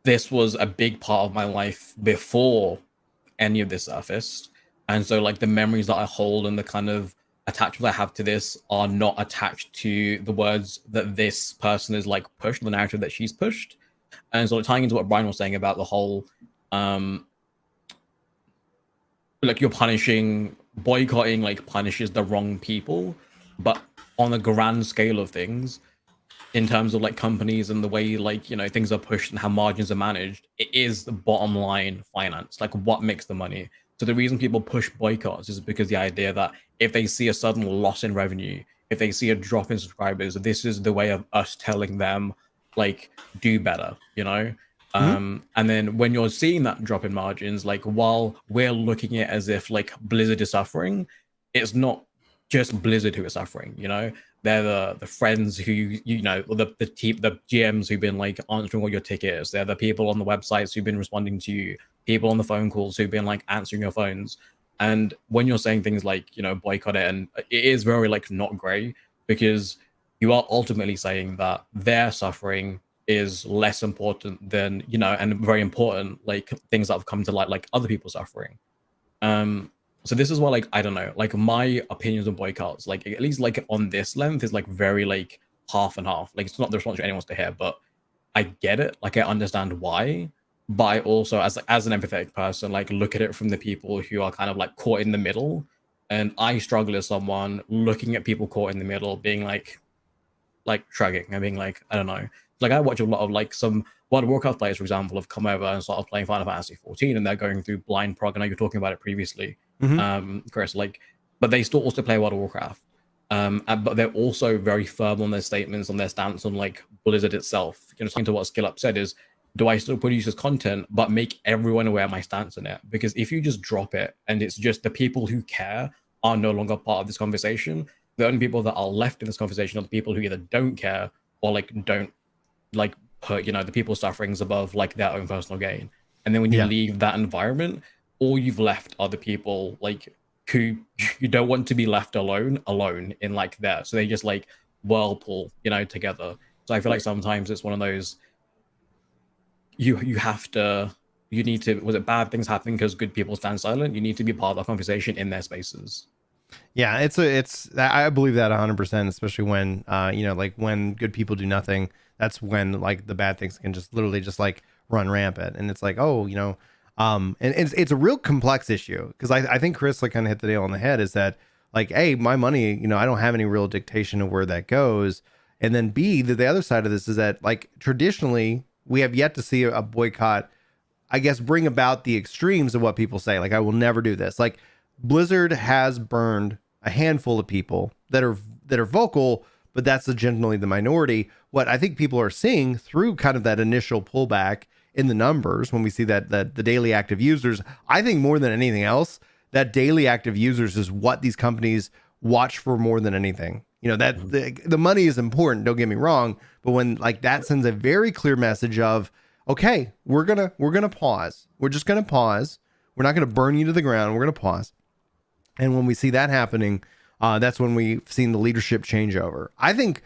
this was a big part of my life before any of this surfaced, and so like the memories that I hold and the kind of attachments I have to this are not attached to the words that this person is like pushed, the narrative that she's pushed. And so tying into what Brian was saying about the whole like you're boycotting like punishes the wrong people, but on a grand scale of things, in terms of like companies and the way like, you know, things are pushed and how margins are managed, it is the bottom line finance, like what makes the money. So the reason people push boycotts is because the idea that if they see a sudden loss in revenue, if they see a drop in subscribers, this is the way of us telling them like do better, you know. And then when you're seeing that drop in margins, like while we're looking at it as if like Blizzard is suffering, it's not just Blizzard who is suffering, you know. They're the friends who, you know, the team, the GMs who've been like answering all your tickets. They're the people on the websites who've been responding to you, people on the phone calls who've been like answering your phones. And when you're saying things like, you know, boycott it, and it is very like not great, because you are ultimately saying that their suffering is less important than, you know, and very important, like things that have come to light, like other people suffering. So this is why, like, I don't know, like my opinions on boycotts, like at least like on this length is like very like half and half. Like it's not the response anyone wants to hear, but I get it. Like I understand why, but I also as an empathetic person, like look at it from the people who are kind of like caught in the middle. And I struggle as someone looking at people caught in the middle, being like shrugging and being like, I don't know. Like I watch a lot of like some World of Warcraft players, for example, have come over and started playing Final Fantasy 14, and they're going through blind prog. I know you're talking about it previously, Chris. Like, but they still also play World of Warcraft. But they're also very firm on their statements, on their stance on like Blizzard itself. You know, something to what Skill Up said is do I still produce this content, but make everyone aware of my stance on it? Because if you just drop it and it's just the people who care are no longer part of this conversation, the only people that are left in this conversation are the people who either don't care or like don't like put, you know, the people's sufferings above like their own personal gain. And then when you leave that environment, all you've left are the people like who you don't want to be left alone in like there. So they just like whirlpool, you know, together. So I feel like sometimes it's one of those, you need to, was it bad things happen because good people stand silent? You need to be part of the conversation in their spaces. Yeah, I believe that 100%, especially when, you know, like when good people do nothing, that's when like the bad things can just literally just like run rampant. And it's like, oh, you know, and it's a real complex issue because I think Chris like kind of hit the nail on the head is that like, A, my money, you know, I don't have any real dictation of where that goes. And then B, the other side of this is that like traditionally we have yet to see a boycott, I guess, bring about the extremes of what people say. Like, I will never do this. Like Blizzard has burned a handful of people that are vocal, but that's generally the minority. What I think people are seeing through kind of that initial pullback in the numbers, when we see that the daily active users, I think more than anything else, that daily active users is what these companies watch for more than anything. You know, that the money is important, don't get me wrong, but when like that sends a very clear message of, okay, we're gonna pause. We're just gonna pause. We're not gonna burn you to the ground. We're gonna pause. And when we see that happening, that's when we've seen the leadership change over. I think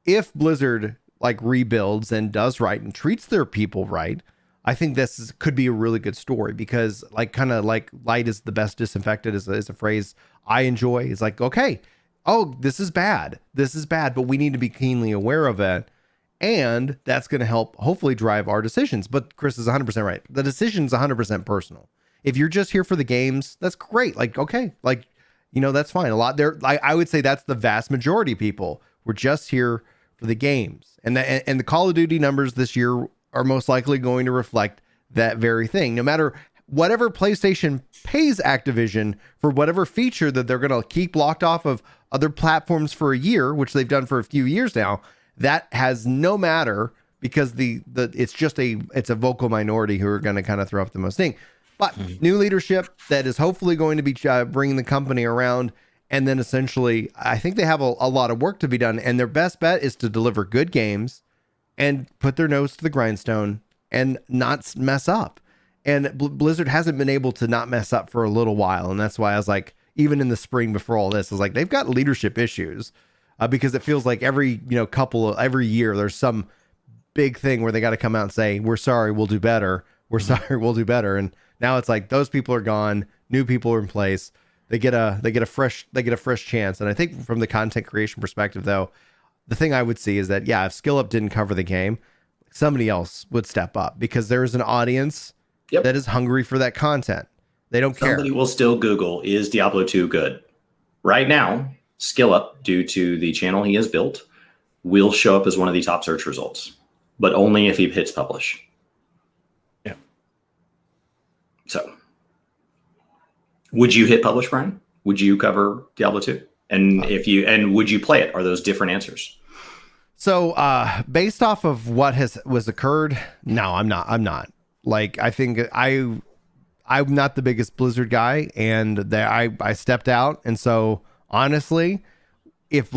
if Blizzard like rebuilds and does right and treats their people right, I think could be a really good story because like kind of like light is the best disinfectant is a phrase I enjoy. It's like, okay, oh, this is bad, but we need to be keenly aware of it. And that's going to help hopefully drive our decisions. But Chris is 100% right. The decision is 100% personal. If you're just here for the games, that's great. Like, okay, like, you know, that's fine. A lot there. I would say that's the vast majority of people. We're just here for the games. And the Call of Duty numbers this year are most likely going to reflect that very thing. No matter whatever PlayStation pays Activision for whatever feature that they're going to keep locked off of other platforms for a year, which they've done for a few years now, that has no matter because it's a vocal minority who are going to kind of throw up the most thing. But new leadership that is hopefully going to be bringing the company around. And then essentially, I think they have a lot of work to be done. And their best bet is to deliver good games and put their nose to the grindstone and not mess up. And Blizzard hasn't been able to not mess up for a little while. And that's why I was like, even in the spring before all this, I was like, they've got leadership issues because it feels like every year there's some big thing where they got to come out and say, we're sorry, we'll do better. We're sorry, we'll do better. And now it's like those people are gone. New people are in place. They get a fresh chance. And I think from the content creation perspective, though, the thing I would see is that, yeah, if Skill Up didn't cover the game, somebody else would step up because there is an audience that is hungry for that content. They don't care. Somebody will still Google, is Diablo 2 good? Right now, Skill Up, due to the channel he has built, will show up as one of the top search results, but only if he hits publish. Yeah. So, would you hit publish, Brian? Would you cover Diablo 2? And would you play it? Are those different answers? So, based off of what was occurred, no, I'm not. Like, I think I'm not the biggest Blizzard guy, and I stepped out. And so, honestly, if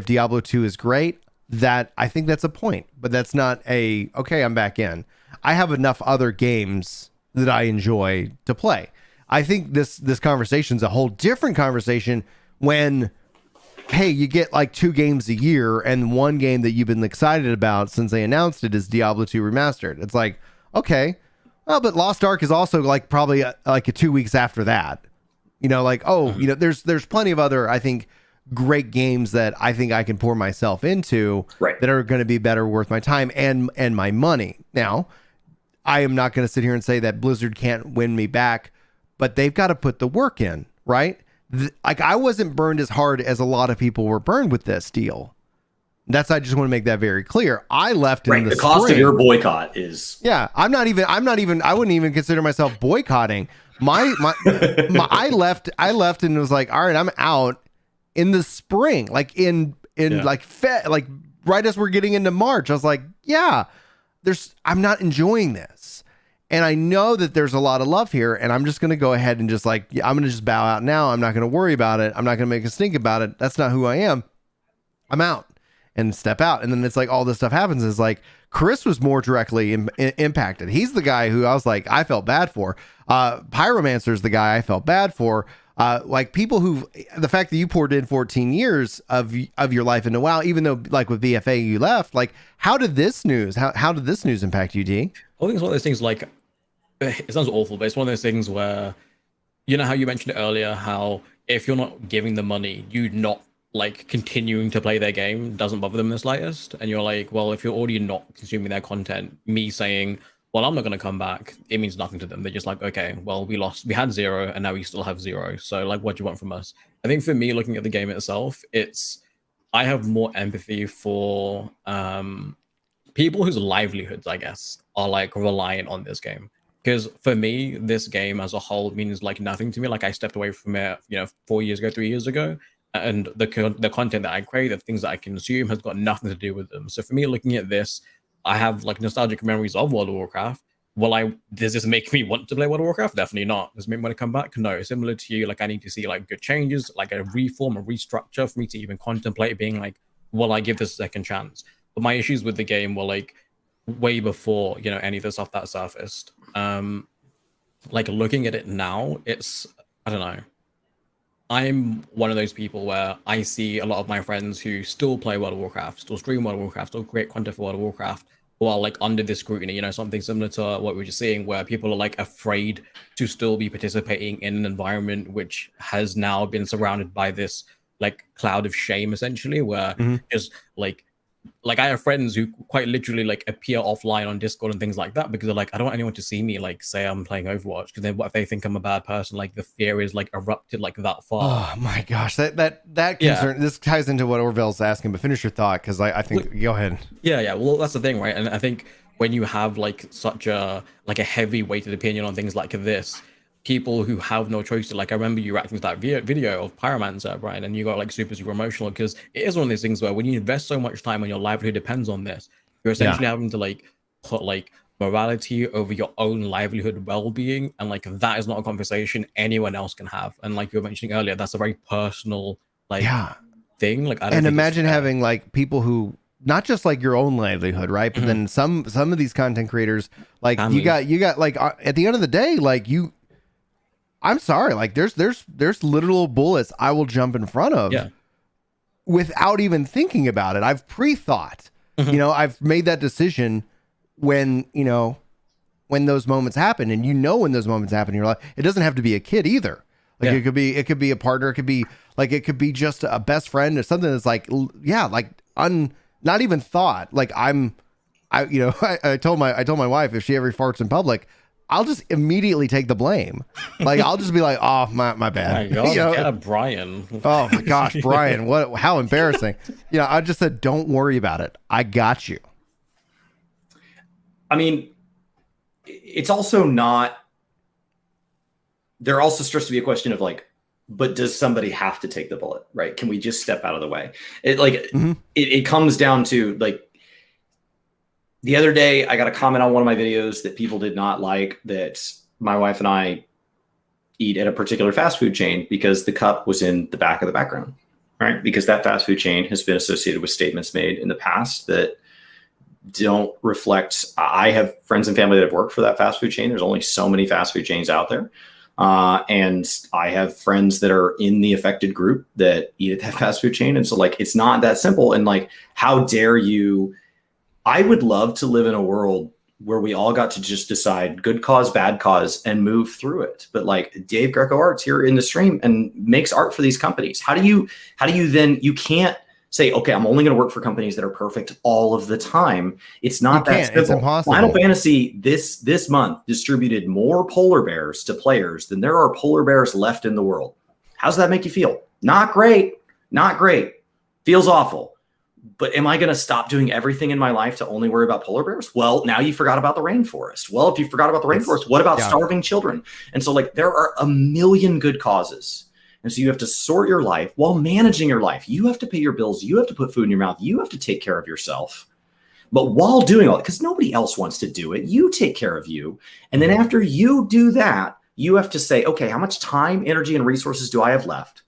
Diablo 2 is great, that I think that's a point. But that's not okay, I'm back in. I have enough other games that I enjoy to play. I think this conversation's a whole different conversation when, hey, you get like 2 games a year, and one game that you've been excited about since they announced it is Diablo 2 Remastered. It's like, okay, well, but Lost Ark is also like probably like 2 weeks after that. You know, like, you know, there's plenty of other, I think, great games that I think I can pour myself into that are going to be better worth my time and my money. Now, I am not going to sit here and say that Blizzard can't win me back, but they've got to put the work in, right? Like, I wasn't burned as hard as a lot of people were burned with this deal. I just want to make that very clear. I left in the cost of your boycott is. Yeah, I wouldn't even consider myself boycotting. I left and was like, all right, I'm out in the spring, like like right as we're getting into March. I was like, yeah, I'm not enjoying this. And I know that there's a lot of love here, and I'm just going to go ahead and just like, I'm going to just bow out now. I'm not going to worry about it. I'm not going to make a stink about it. That's not who I am. I'm out and step out. And then it's like all this stuff happens. Is like Chris was more directly impacted. He's the guy who I was like, I felt bad for. Pyromancer's the guy I felt bad for. Like people who, the fact that you poured in 14 years of your life into WoW, even though like with BFA you left, like how did this news impact you, D? I think it's one of those things like, it sounds awful, but it's one of those things where, you know how you mentioned earlier, how if you're not giving the money, you not like continuing to play their game doesn't bother them the slightest. And you're like, well, if you're already not consuming their content, me saying, well, I'm not going to come back, it means nothing to them. They're just like, okay, well, we had 0 and now we still have 0. So like, what do you want from us? I think for me, looking at the game itself, I have more empathy for people whose livelihoods, I guess, are like reliant on this game. Because for me, this game as a whole means like nothing to me. Like I stepped away from it, 4 years ago, 3 years ago. And the content that I create, the things that I consume has got nothing to do with them. So for me, looking at this, I have like nostalgic memories of World of Warcraft. Does this make me want to play World of Warcraft? Definitely not. Does it make me want to come back? No. Similar to you, like I need to see like good changes, like a reform, a restructure for me to even contemplate being like, will I give this a second chance? But my issues with the game were like way before, any of the stuff that surfaced. Like looking at it now, I don't know. I'm one of those people where I see a lot of my friends who still play World of Warcraft, still stream World of Warcraft, still create content for World of Warcraft, who are like under this scrutiny, something similar to what we were just seeing, where people are like afraid to still be participating in an environment which has now been surrounded by this like cloud of shame, essentially, where just like I have friends who quite literally like appear offline on Discord and things like that because they're like, I don't want anyone to see me like say I'm playing Overwatch, because then what if they think I'm a bad person? Like the fear is like erupted like that far. Oh my gosh, that concern. This ties into what Orville's asking, but finish your thought, because I think go ahead. Yeah. Well, that's the thing, right? And I think when you have like such a heavy weighted opinion on things like this, people who have no choice to, like, I remember you reacting to that video of Pyromancer, Brian, and you got like super emotional, because it is one of those things where when you invest so much time and your livelihood depends on this, you're essentially having to like put like morality over your own livelihood well-being, and like that is not a conversation anyone else can have. And like you were mentioning earlier, that's a very personal thing. Like, I don't. And imagine having like people who, not just like your own livelihood, right? But then some of these content creators, like family. you got like at the end of the day, like I'm sorry, like there's literal bullets I will jump in front of without even thinking about it. I've pre-thought, I've made that decision when those moments happen, and when those moments happen in your life. It doesn't have to be a kid either. Like it could be a partner. It could be just a best friend or something that's like, not even thought. Like I told my wife, if she ever farts in public, I'll just immediately take the blame. Like I'll just be like, oh my bad. My God, Brian. Oh my gosh, Brian, how embarrassing. I just said, don't worry about it. I got you. I mean, it's also not, there also starts to be a question of like, but does somebody have to take the bullet, right? Can we just step out of the way? It comes down to like, the other day, I got a comment on one of my videos that people did not like, that my wife and I eat at a particular fast food chain because the cup was in the back of the background, right? Because that fast food chain has been associated with statements made in the past that don't reflect. I have friends and family that have worked for that fast food chain. There's only so many fast food chains out there. And I have friends that are in the affected group that eat at that fast food chain. And so like, it's not that simple. And like, how dare you? I would love to live in a world where we all got to just decide good cause, bad cause, and move through it. But like Dave Greco Art's here in the stream and makes art for these companies. How do you then, you can't say, okay, I'm only going to work for companies that are perfect all of the time. It's not that simple. It's impossible. Final Fantasy this month distributed more polar bears to players than there are polar bears left in the world. How's that make you feel? Not great. Not great. Feels awful. But am I going to stop doing everything in my life to only worry about polar bears? Well, now you forgot about the rainforest. Well, if you forgot about the rainforest, what about starving children? And so like there are a million good causes. And so you have to sort your life while managing your life. You have to pay your bills. You have to put food in your mouth. You have to take care of yourself. But while doing all, because nobody else wants to do it, you take care of you. And then after you do that, you have to say, okay, how much time, energy, and resources do I have left?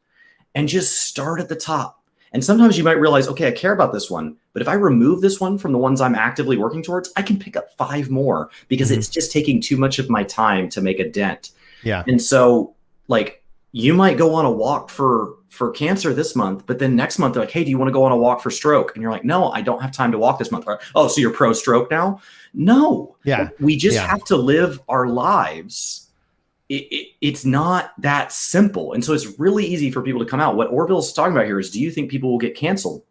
And just start at the top. And sometimes you might realize, okay, I care about this one, but if I remove this one from the ones I'm actively working towards, I can pick up 5 more because it's just taking too much of my time to make a dent. Yeah. And so like you might go on a walk for cancer this month, but then next month they're like, hey, do you want to go on a walk for stroke? And you're like, no, I don't have time to walk this month. Or, oh, so you're pro stroke now? No. Yeah. We just have to live our lives. It's not that simple. And so it's really easy for people to come out. What Orville's talking about here is, do you think people will get canceled?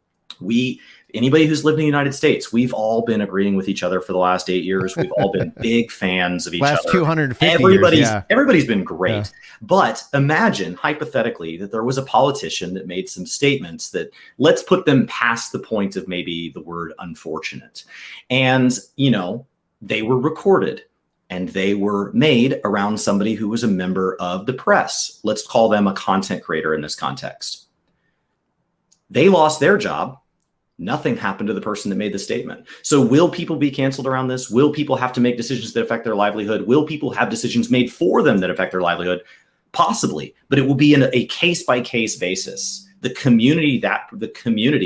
Anybody who's lived in the United States, we've all been agreeing with each other for the last 8 years. We've all been big fans of each last other. 250 years, everybody's been great. But imagine hypothetically that there was a politician that made some statements that, let's put them past the point of maybe the word unfortunate. And, they were recorded. And they were made around somebody who was a member of the press. Let's call them a content creator in this context. They lost their job. Nothing happened to the person that made the statement. So will people be canceled around this? Will people have to make decisions that affect their livelihood? Will people have decisions made for them that affect their livelihood? Possibly, but it will be in a case-by-case basis. The community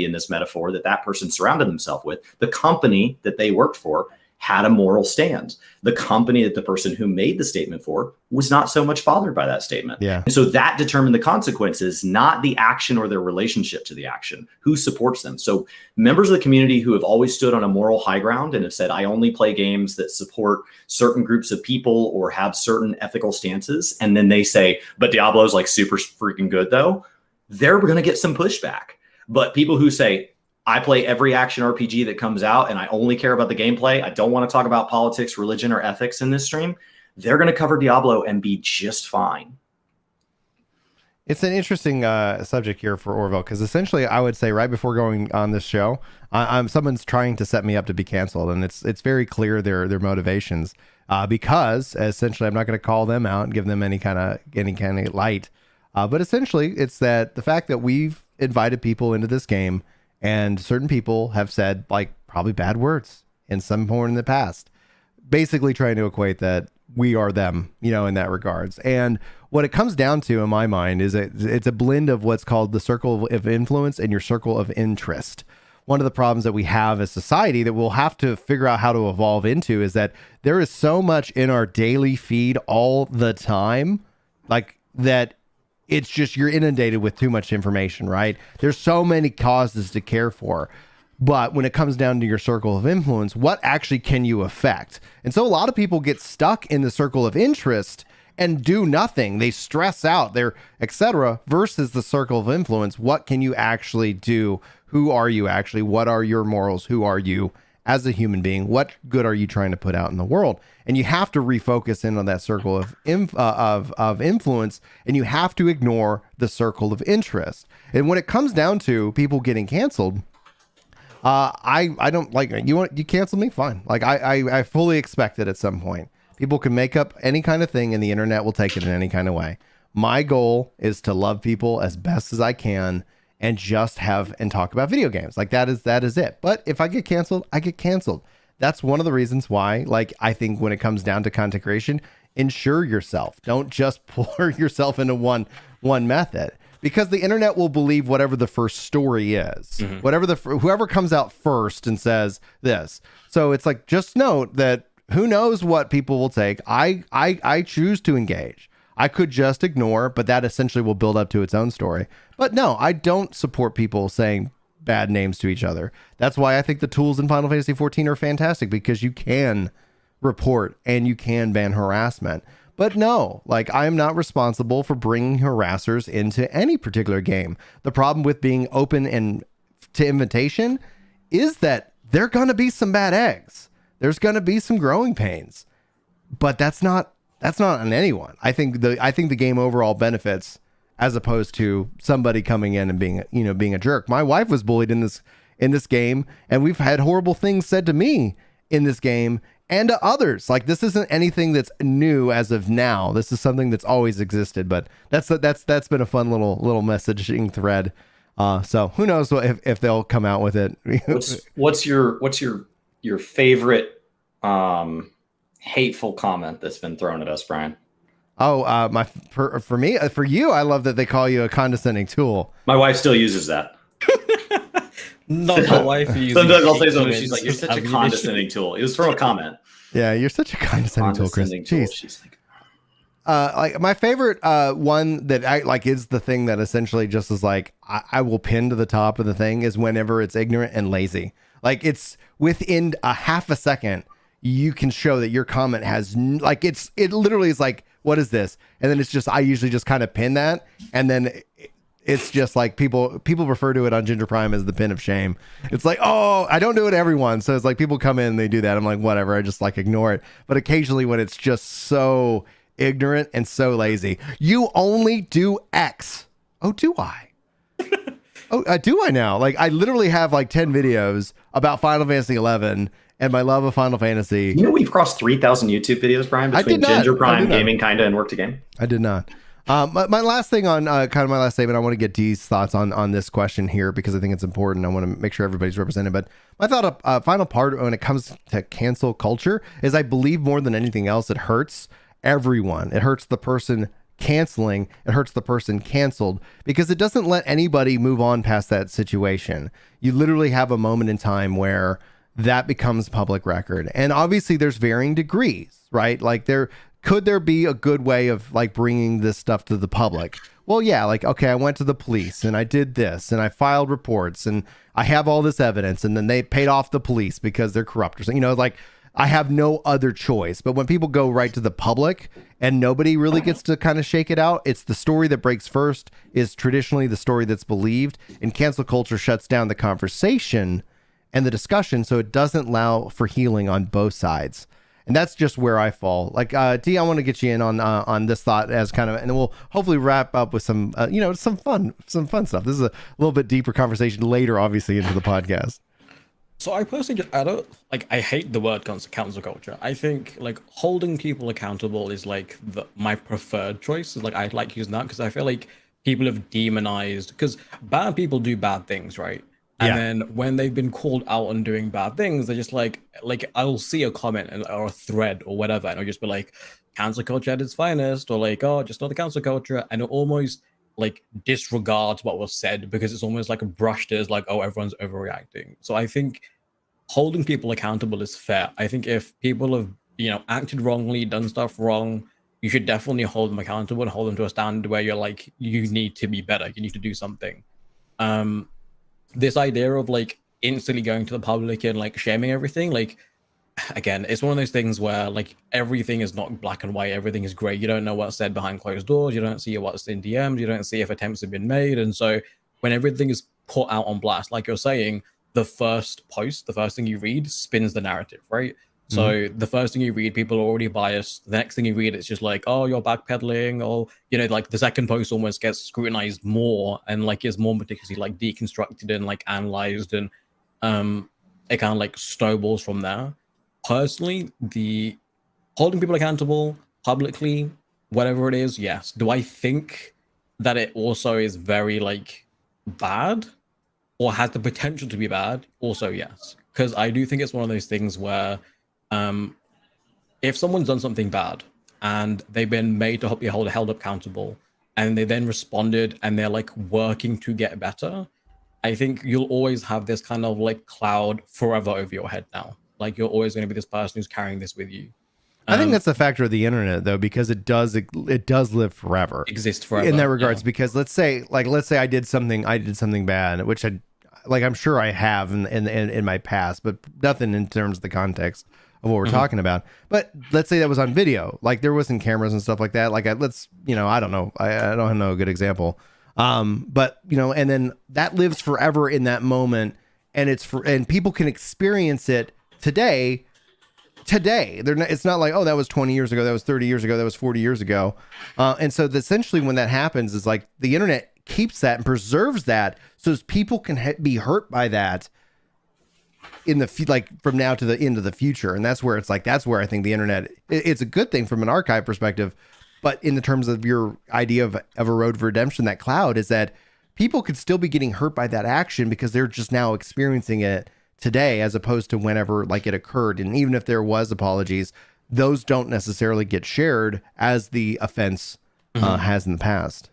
in this metaphor that person surrounded themselves with, the company that they worked for, had a moral stand. The company that the person who made the statement for was not so much bothered by that statement. Yeah. And so that determined the consequences, not the action or their relationship to the action, who supports them. So members of the community who have always stood on a moral high ground and have said, I only play games that support certain groups of people or have certain ethical stances. And then they say, but Diablo's like super freaking good though. They're going to get some pushback. But people who say, I play every action RPG that comes out and I only care about the gameplay, I don't want to talk about politics, religion, or ethics in this stream, they're going to cover Diablo and be just fine. It's an interesting subject here for Orville, because essentially I would say right before going on this show, someone's trying to set me up to be canceled, and it's very clear their motivations, because essentially I'm not going to call them out and give them any kind of light, but essentially it's that the fact that we've invited people into this game, and certain people have said like probably bad words in some point in the past, basically trying to equate that we are them, in that regards. And what it comes down to in my mind is it's a blend of what's called the circle of influence and your circle of interest. One of the problems that we have as society that we'll have to figure out how to evolve into is that there is so much in our daily feed all the time, like that. It's just, you're inundated with too much information, right? There's so many causes to care for. But when it comes down to your circle of influence, what actually can you affect? And so a lot of people get stuck in the circle of interest and do nothing. They stress out, they're etc. versus the circle of influence. What can you actually do? Who are you actually? What are your morals? Who are you as a human being? What good are you trying to put out in the world? And you have to refocus in on that circle of influence, and you have to ignore the circle of interest. And when it comes down to people getting canceled, I don't like, you cancel me, fine. Like I fully expect it at some point. People can make up any kind of thing and the internet will take it in any kind of way. My goal is to love people as best as I can and just have and talk about video games. Like that is it. But if I get canceled, I get canceled. That's one of the reasons why, like, I think when it comes down to content creation, ensure yourself. Don't just pour yourself into one method, because the internet will believe whatever the first story is, whoever comes out first and says this. So it's like, just note that who knows what people will take. I choose to engage. I could just ignore, but that essentially will build up to its own story. But no, I don't support people saying bad names to each other. That's why I think the tools in Final Fantasy XIV are fantastic, because you can report and you can ban harassment. But no, like, I am not responsible for bringing harassers into any particular game. The problem with being open and to invitation is that there are going to be some bad eggs. There's going to be some growing pains, but that's not on anyone. I think the game overall benefits, as opposed to somebody coming in and being a jerk. My wife was bullied in this game, and we've had horrible things said to me in this game and to others. Like, this isn't anything that's new as of now. This is something that's always existed. But that's been a fun little messaging thread. So who knows if they'll come out with it. What's your your favorite hateful comment that's been thrown at us, Brian? Oh, for me, for you, I love that they call you a condescending tool. My wife still uses that. Not my wife. Sometimes I'll say something. She's like, "You're such a condescending tool." It was from a comment. Yeah, you're such a condescending tool, Chris. Jeez. She's like my favorite one that I like is the thing that essentially just is like I will pin to the top of the thing is whenever it's ignorant and lazy. Like it's within a half a second, you can show that your comment has like it literally is like, what is this? And then it's just I usually just kind of pin that, and then it's just like people refer to it on Ginger Prime as the pin of shame. It's like, oh, I don't do it to everyone, so it's like people come in and they do that. I'm like, whatever, I just like ignore it. But occasionally when it's just so ignorant and so lazy, you only do X. Oh, do I? Oh, do I now? Like I literally have like 10 videos about Final Fantasy 11 and my love of Final Fantasy. You know, we've crossed 3,000 YouTube videos, Brian, between Ginger Prime, Gaming Kinda, and Work to Game. I did not. My last thing on kind of my last statement, I want to get Dee's thoughts on this question here because I think it's important. I want to make sure everybody's represented. But my thought, final part when it comes to cancel culture is I believe more than anything else, it hurts everyone. It hurts the person canceling. It hurts the person canceled because it doesn't let anybody move on past that situation. You literally have a moment in time where that becomes public record. And obviously there's varying degrees, right? Like could there be a good way of like bringing this stuff to the public? Well, yeah, like, okay, I went to the police and I did this and I filed reports and I have all this evidence and then they paid off the police because they're corrupt or something, like I have no other choice. But when people go right to the public and nobody really gets to kind of shake it out, it's the story that breaks first is traditionally the story that's believed, and cancel culture shuts down the conversation and the discussion. So it doesn't allow for healing on both sides. And that's just where I fall. Like, Dee, I want to get you in on this thought as kind of, and we'll hopefully wrap up with some, some fun stuff. This is a little bit deeper conversation later, obviously, into the podcast. So I personally I hate the word cancel culture. I think like holding people accountable is like my preferred choice. Like I like using that because I feel like people have demonized, because bad people do bad things, right? And then when they've been called out on doing bad things, they're just like I'll see a comment or a thread or whatever, and I'll just be like, cancel culture at its finest, or like, oh, just not the cancel culture, and it almost like disregards what was said because it's almost like brushed as like, oh, everyone's overreacting. So I think holding people accountable is fair. I think if people have acted wrongly, done stuff wrong, you should definitely hold them accountable and hold them to a standard where you're like, you need to be better, you need to do something. This idea of like instantly going to the public and like shaming everything, like again, it's one of those things where like everything is not black and white, everything is gray. You don't know what's said behind closed doors, you don't see what's in DMs, you don't see if attempts have been made. And so when everything is put out on blast, like you're saying, the first post, the first thing you read spins the narrative, right? So the first thing you read, people are already biased. The next thing you read, it's just like, oh, you're backpedaling, or like the second post almost gets scrutinized more and like is more meticulously like deconstructed and like analyzed, and it kind of like snowballs from there. Personally, the holding people accountable publicly, whatever it is, yes. Do I think that it also is very like bad or has the potential to be bad? Also, yes. Because I do think it's one of those things where if someone's done something bad and they've been made to be held accountable and they then responded and they're like working to get better, I think you'll always have this kind of like cloud forever over your head now. Like you're always going to be this person who's carrying this with you. I think that's the factor of the internet though, because it does live forever, exist forever in that regards. Because let's say I did something bad, which I'm sure I have in my past, but nothing in terms of the context of what we're talking about. But let's say that was on video, like there wasn't cameras and stuff like that. Like I don't know. I don't know a good example. But and then that lives forever in that moment, and and people can experience it today. It's not like, oh, that was 20 years ago, that was 30 years ago, that was 40 years ago. And so essentially when that happens is like the internet keeps that and preserves that so people can be hurt by that in the from now to the end of the future. And that's where I think the internet, it's a good thing from an archive perspective, but in the terms of your idea of a road for redemption, that cloud is that people could still be getting hurt by that action because they're just now experiencing it today as opposed to whenever like it occurred. And even if there was apologies, those don't necessarily get shared as the offense has in the past.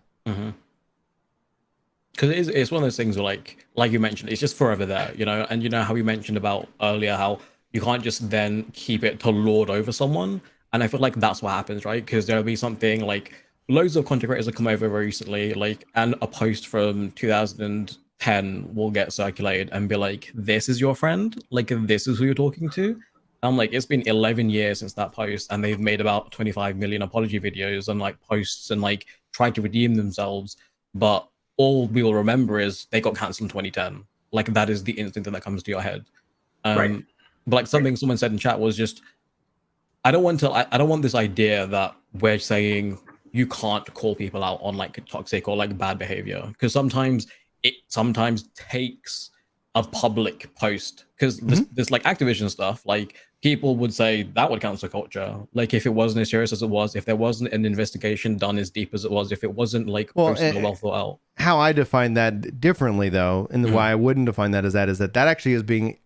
Because it's one of those things where like you mentioned, it's just forever there, you know. And you know how we mentioned about earlier how you can't just then keep it to lord over someone. And I feel like that's what happens, right? Because there'll be something like loads of content creators have come over very recently, like, and a post from 2010 will get circulated and be like, this is your friend, like this is who you're talking to. I'm like, it's been 11 years since that post, and they've made about 25 million apology videos and like posts and like tried to redeem themselves. But all we will remember is they got cancelled in 2010. Like that is the instinct that comes to your head. Right. But like something someone said in chat was just, I don't want this idea that we're saying you can't call people out on like toxic or like bad behavior, because sometimes it takes a public post, because this like Activision stuff, like people would say that would cancel culture. Like if it wasn't as serious as it was, if there wasn't an investigation done as deep as it was, if it wasn't like posted or well thought out. How I define that differently though, and why I wouldn't define that is that actually is being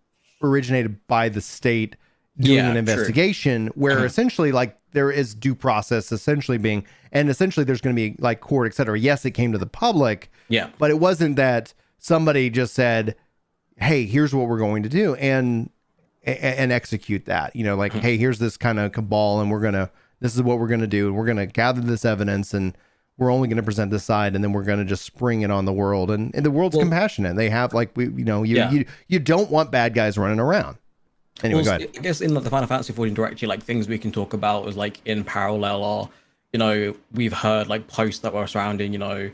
originated by the state doing an investigation where essentially like there is due process essentially being, and essentially there's going to be like court, etc. Yes, it came to the public, but it wasn't that somebody just said, hey, here's what we're going to do and execute that, you know, like, hey, here's this kind of cabal and this is what we're going to do. And we're going to gather this evidence and we're only going to present this side, and then we're going to just spring it on the world. And the world's compassionate. They have like, you don't want bad guys running around. Anyway, go ahead. I guess in the Final Fantasy 14 directory, like things we can talk about is like in parallel are, you know, we've heard like posts that were surrounding, you know,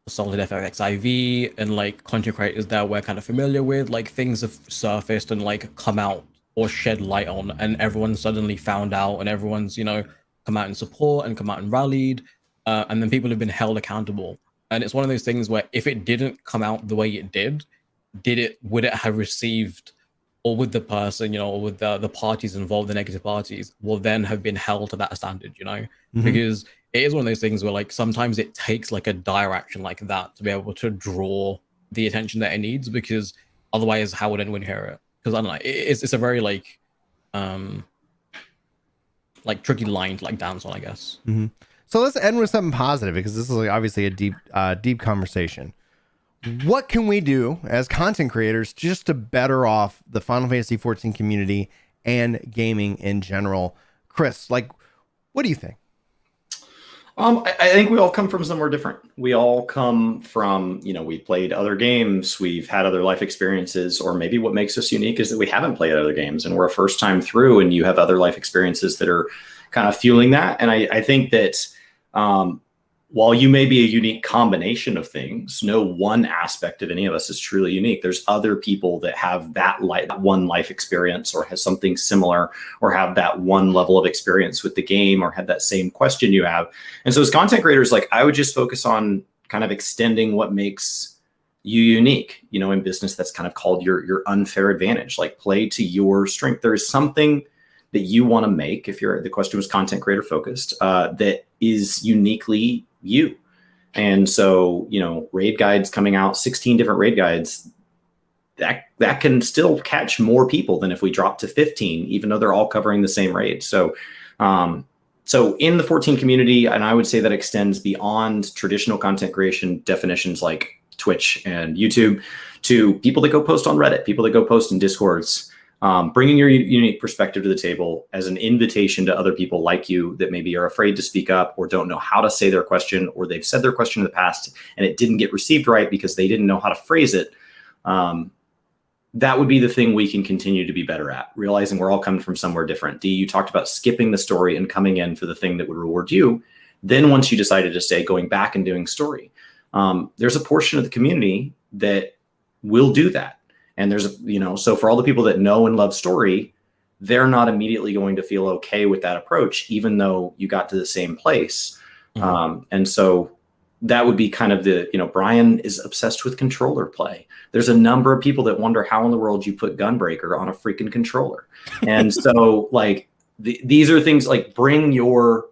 Solid FFXIV and like content creators that we're kind of familiar with, like things have surfaced and like come out or shed light on, and everyone suddenly found out, and everyone's, you know, come out in support and come out and rallied, and then people have been held accountable. And it's one of those things where if it didn't come out the way it would it have received, or would the person, you know, or would the parties involved, the negative parties, will then have been held to that standard, you know? Because it is one of those things where like sometimes it takes like a dire action like that to be able to draw the attention that it needs, because otherwise how would anyone hear it? Because I don't know, it's a very like tricky line to like dance on, I guess. So let's end with something positive, because this is like obviously a deep conversation. What can we do as content creators just to better off the Final Fantasy 14 community and gaming in general? Chris, like, what do you think? I think we all come from somewhere different. We all come from, you know, we've played other games, we've had other life experiences, or maybe what makes us unique is that we haven't played other games and we're a first time through, and you have other life experiences that are kind of fueling that. And I think that while you may be a unique combination of things, no one aspect of any of us is truly unique. There's other people that have that one life experience, or has something similar, or have that one level of experience with the game, or have that same question you have. And so as content creators, like I would just focus on kind of extending what makes you unique. You know, in business, that's kind of called your unfair advantage. Like play to your strength. There is something that you want to make, if the question was content creator focused, that is uniquely you. And so, you know, raid guides coming out, 16 different raid guides, that can still catch more people than if we drop to 15, even though they're all covering the same raid. So in the 14 community, and I would say that extends beyond traditional content creation definitions like Twitch and YouTube, to people that go post on Reddit, people that go post in Discords, bringing your unique perspective to the table as an invitation to other people like you that maybe are afraid to speak up, or don't know how to say their question, or they've said their question in the past and it didn't get received right because they didn't know how to phrase it. That would be the thing we can continue to be better at, realizing we're all coming from somewhere different. Dee, you talked about skipping the story and coming in for the thing that would reward you. Then once you decided to stay, going back and doing story, there's a portion of the community that will do that. And there's, you know, so for all the people that know and love story, they're not immediately going to feel okay with that approach, even though you got to the same place. And so that would be kind of the, you know, Brian is obsessed with controller play. There's a number of people that wonder how in the world you put Gunbreaker on a freaking controller. And so like these are things like, bring your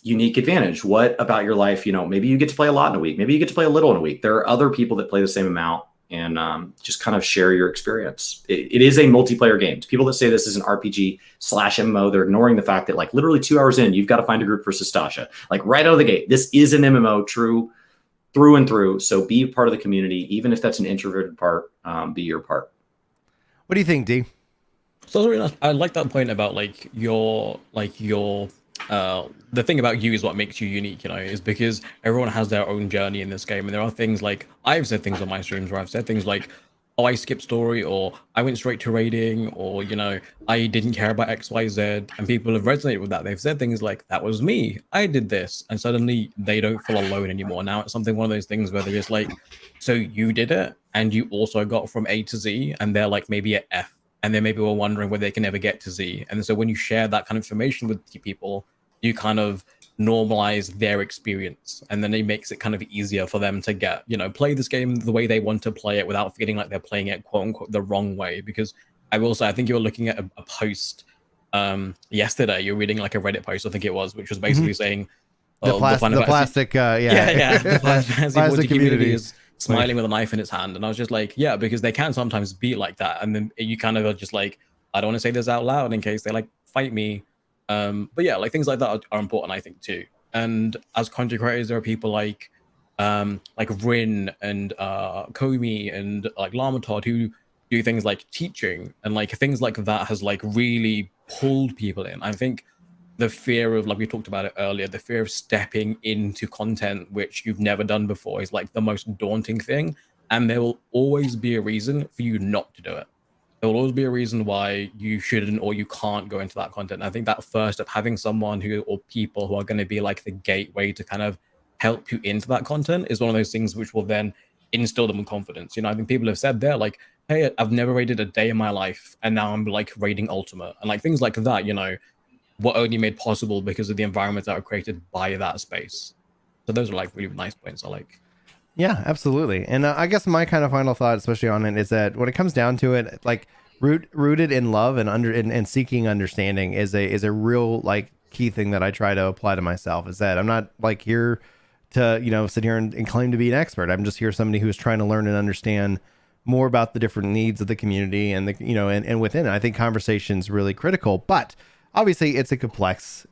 unique advantage. What about your life? You know, maybe you get to play a lot in a week. Maybe you get to play a little in a week. There are other people that play the same amount and just kind of share your experience. It is a multiplayer game. People that say this is an RPG / MMO, they're ignoring the fact that like literally 2 hours in, you've got to find a group for Sastasha. Like right out of the gate, this is an MMO true through and through. So be part of the community, even if that's an introverted part, be your part. What do you think, D? So that's really nice. I like that point about the thing about you is what makes you unique, is because everyone has their own journey in this game. And there are things like, I've said things on my streams where I've said things like, oh, I skipped story, or I went straight to raiding, or, I didn't care about XYZ. And people have resonated with that. They've said things like, that was me. I did this. And suddenly they don't feel alone anymore. Now it's one of those things where they're just like, so you did it, and you also got from A to Z, and they're like maybe at F. And then maybe we're wondering whether they can ever get to Z. And so when you share that kind of information with people, you kind of normalize their experience. And then it makes it kind of easier for them to get, play this game the way they want to play it without feeling like they're playing it, quote unquote, the wrong way. Because I will say, I think you were looking at a post yesterday. You're reading like a Reddit post, I think it was, which was basically saying, the plastic, the plastic community is smiling with a knife in its hand. And I was just like, yeah, because they can sometimes be like that. And then you kind of are just like, I don't want to say this out loud in case they like fight me. But yeah, like things like that are important, I think, too. And as content creators, there are people like Rin and Komi and like Llama Todd who do things like teaching, and like things like that has like really pulled people in. I think the fear of, like we talked about it earlier, the fear of stepping into content which you've never done before is like the most daunting thing. And there will always be a reason for you not to do it. There will always be a reason why you shouldn't or you can't go into that content. And I think that first of having someone or people who are going to be like the gateway to kind of help you into that content is one of those things which will then instill them with confidence. I think people have said there like, hey, I've never raided a day in my life, and now I'm like raiding Ultimate, and like things like that, were only made possible because of the environments that are created by that space. So those are like really nice points I like. Yeah, absolutely. And I guess my kind of final thought, especially on it, is that when it comes down to it, like rooted in love and seeking understanding is a real like key thing that I try to apply to myself. Is that I'm not like here to sit here and claim to be an expert. I'm just here somebody who's trying to learn and understand more about the different needs of the community and and within it. I think conversation's really critical, but obviously it's a complex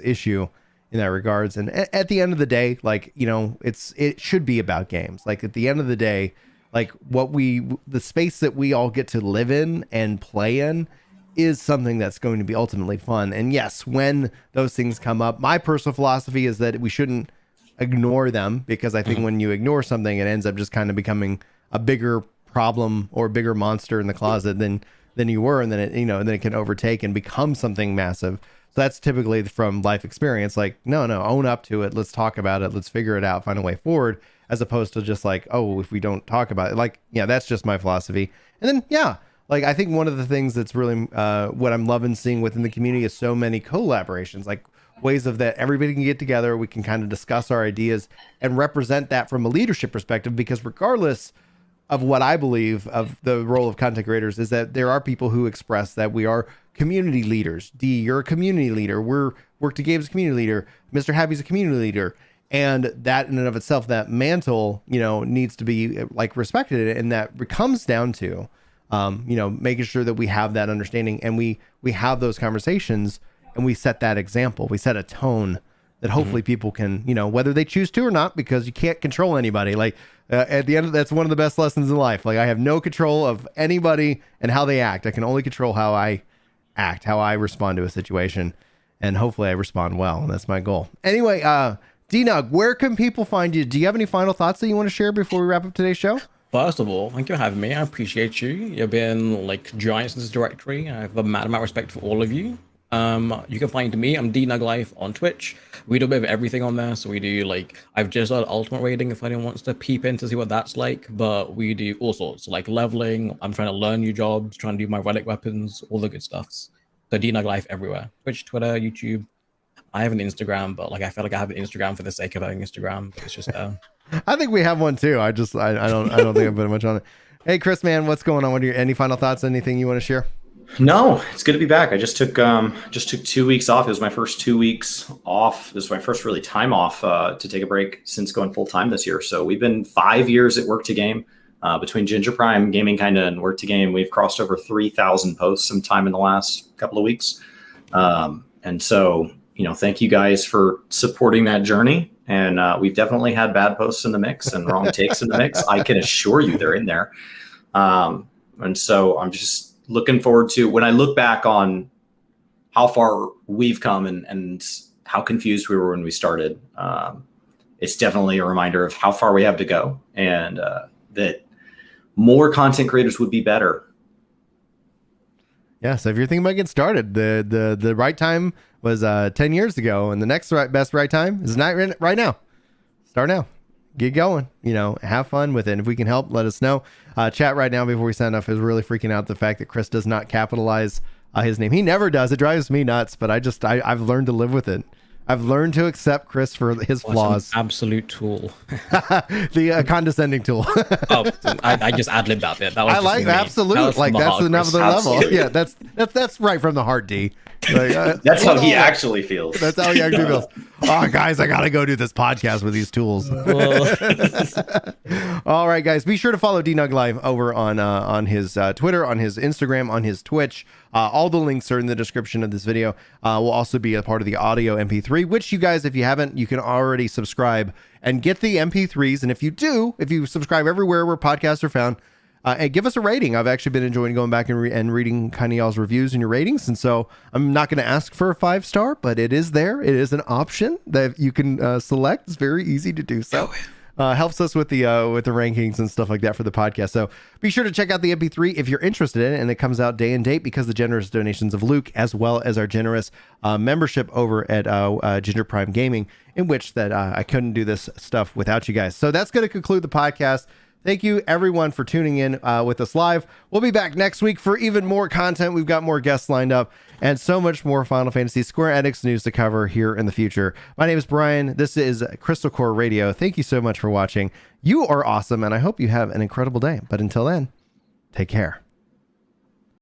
issue in that regards. And at the end of the day, like, it should be about games. Like at the end of the day, like the space that we all get to live in and play in is something that's going to be ultimately fun. And yes, when those things come up, my personal philosophy is that we shouldn't ignore them, because I think when you ignore something, it ends up just kind of becoming a bigger problem or a bigger monster in the closet than you were. And then then it can overtake and become something massive. So that's typically from life experience. Like, no, own up to it. Let's talk about it. Let's figure it out, find a way forward, as opposed to just like, oh, if we don't talk about it, like, yeah, that's just my philosophy. And then, yeah, like, I think one of the things that's really what I'm loving seeing within the community is so many collaborations, like ways of that everybody can get together. We can kind of discuss our ideas and represent that from a leadership perspective, because regardless of what I believe of the role of content creators, is that there are people who express that we are community leaders. D, you're a community leader. Work to Gabe's a community leader. Mr. Happy's a community leader. And that in and of itself, that mantle, needs to be like respected. And that comes down to, making sure that we have that understanding and we have those conversations and we set that example. We set a tone that hopefully people can, whether they choose to or not, because you can't control anybody. Like at the end of that's one of the best lessons in life. Like I have no control of anybody and how they act. I can only control how I act, how I respond to a situation, and hopefully I respond well. And that's my goal. Anyway, DeeNug, where can people find you? Do you have any final thoughts that you want to share before we wrap up today's show? First of all, thank you for having me. I appreciate you. You've been like giants in this directory. I have a mad amount of respect for all of you. You can find me, I'm DeeNugLife on Twitch. We do a bit of everything on there. So we do I've just started Ultimate Raiding if anyone wants to peep in to see what that's like, but we do all sorts, like leveling. I'm trying to learn new jobs, trying to do my relic weapons, all the good stuffs. So DeeNugLife everywhere. Twitch, Twitter, YouTube. I have an Instagram, but I feel like I have an Instagram for the sake of having Instagram. It's just I think we have one too. I don't think I put much on it. Hey Chris, man, what's going on? Any final thoughts? Anything you want to share? No, it's good to be back. I just took 2 weeks off. It was my first 2 weeks off. This was my first really time off to take a break since going full time this year. So we've been 5 years at Work to Game. Between Ginger Prime, Gaming Kinda, and Work to Game, we've crossed over 3,000 posts sometime in the last couple of weeks. And so, thank you guys for supporting that journey. And we've definitely had bad posts in the mix and wrong takes in the mix. I can assure you they're in there. And so I'm just looking forward to when I look back on how far we've come and how confused we were when we started. It's definitely a reminder of how far we have to go, and that more content creators would be better. Yeah, so if you're thinking about getting started, the right time was 10 years ago, and the next best right time is not right now. Start now. Get going. Have fun with it. And if we can help, let us know. Chat right now before we sign off is really freaking out the fact that Chris does not capitalize his name. He never does. It drives me nuts, but I've learned to live with it. I've learned to accept Chris for his flaws. Absolute tool. The condescending tool. I just ad-libbed that bit. That was I like absolute. Like that's another level. Yeah, that's right from the heart, D. Like, that's how he actually feels. That's how he actually feels. Oh, guys, I gotta go do this podcast with these tools. All right, guys, be sure to follow DeeNugLife over on his Twitter, on his Instagram, on his Twitch. All the links are in the description of this video. Will also be a part of the audio MP3, which you guys, if you haven't, you can already subscribe and get the MP3s. And if you subscribe everywhere where podcasts are found, and give us a rating. I've actually been enjoying going back and reading kind of y'all's reviews and your ratings. And so I'm not going to ask for a 5-star, but it is there. It is an option that you can select. It's very easy to do so. Helps us with the rankings and stuff like that for the podcast. So be sure to check out the MP3 if you're interested in it. And it comes out day and date because the generous donations of Luke, as well as our generous membership over at Ginger Prime Gaming, in which that I couldn't do this stuff without you guys. So that's going to conclude the podcast. Thank you, everyone, for tuning in with us live. We'll be back next week for even more content. We've got more guests lined up and so much more Final Fantasy Square Enix news to cover here in the future. My name is Brian. This is Crystal Core Radio. Thank you so much for watching. You are awesome, and I hope you have an incredible day. But until then, take care.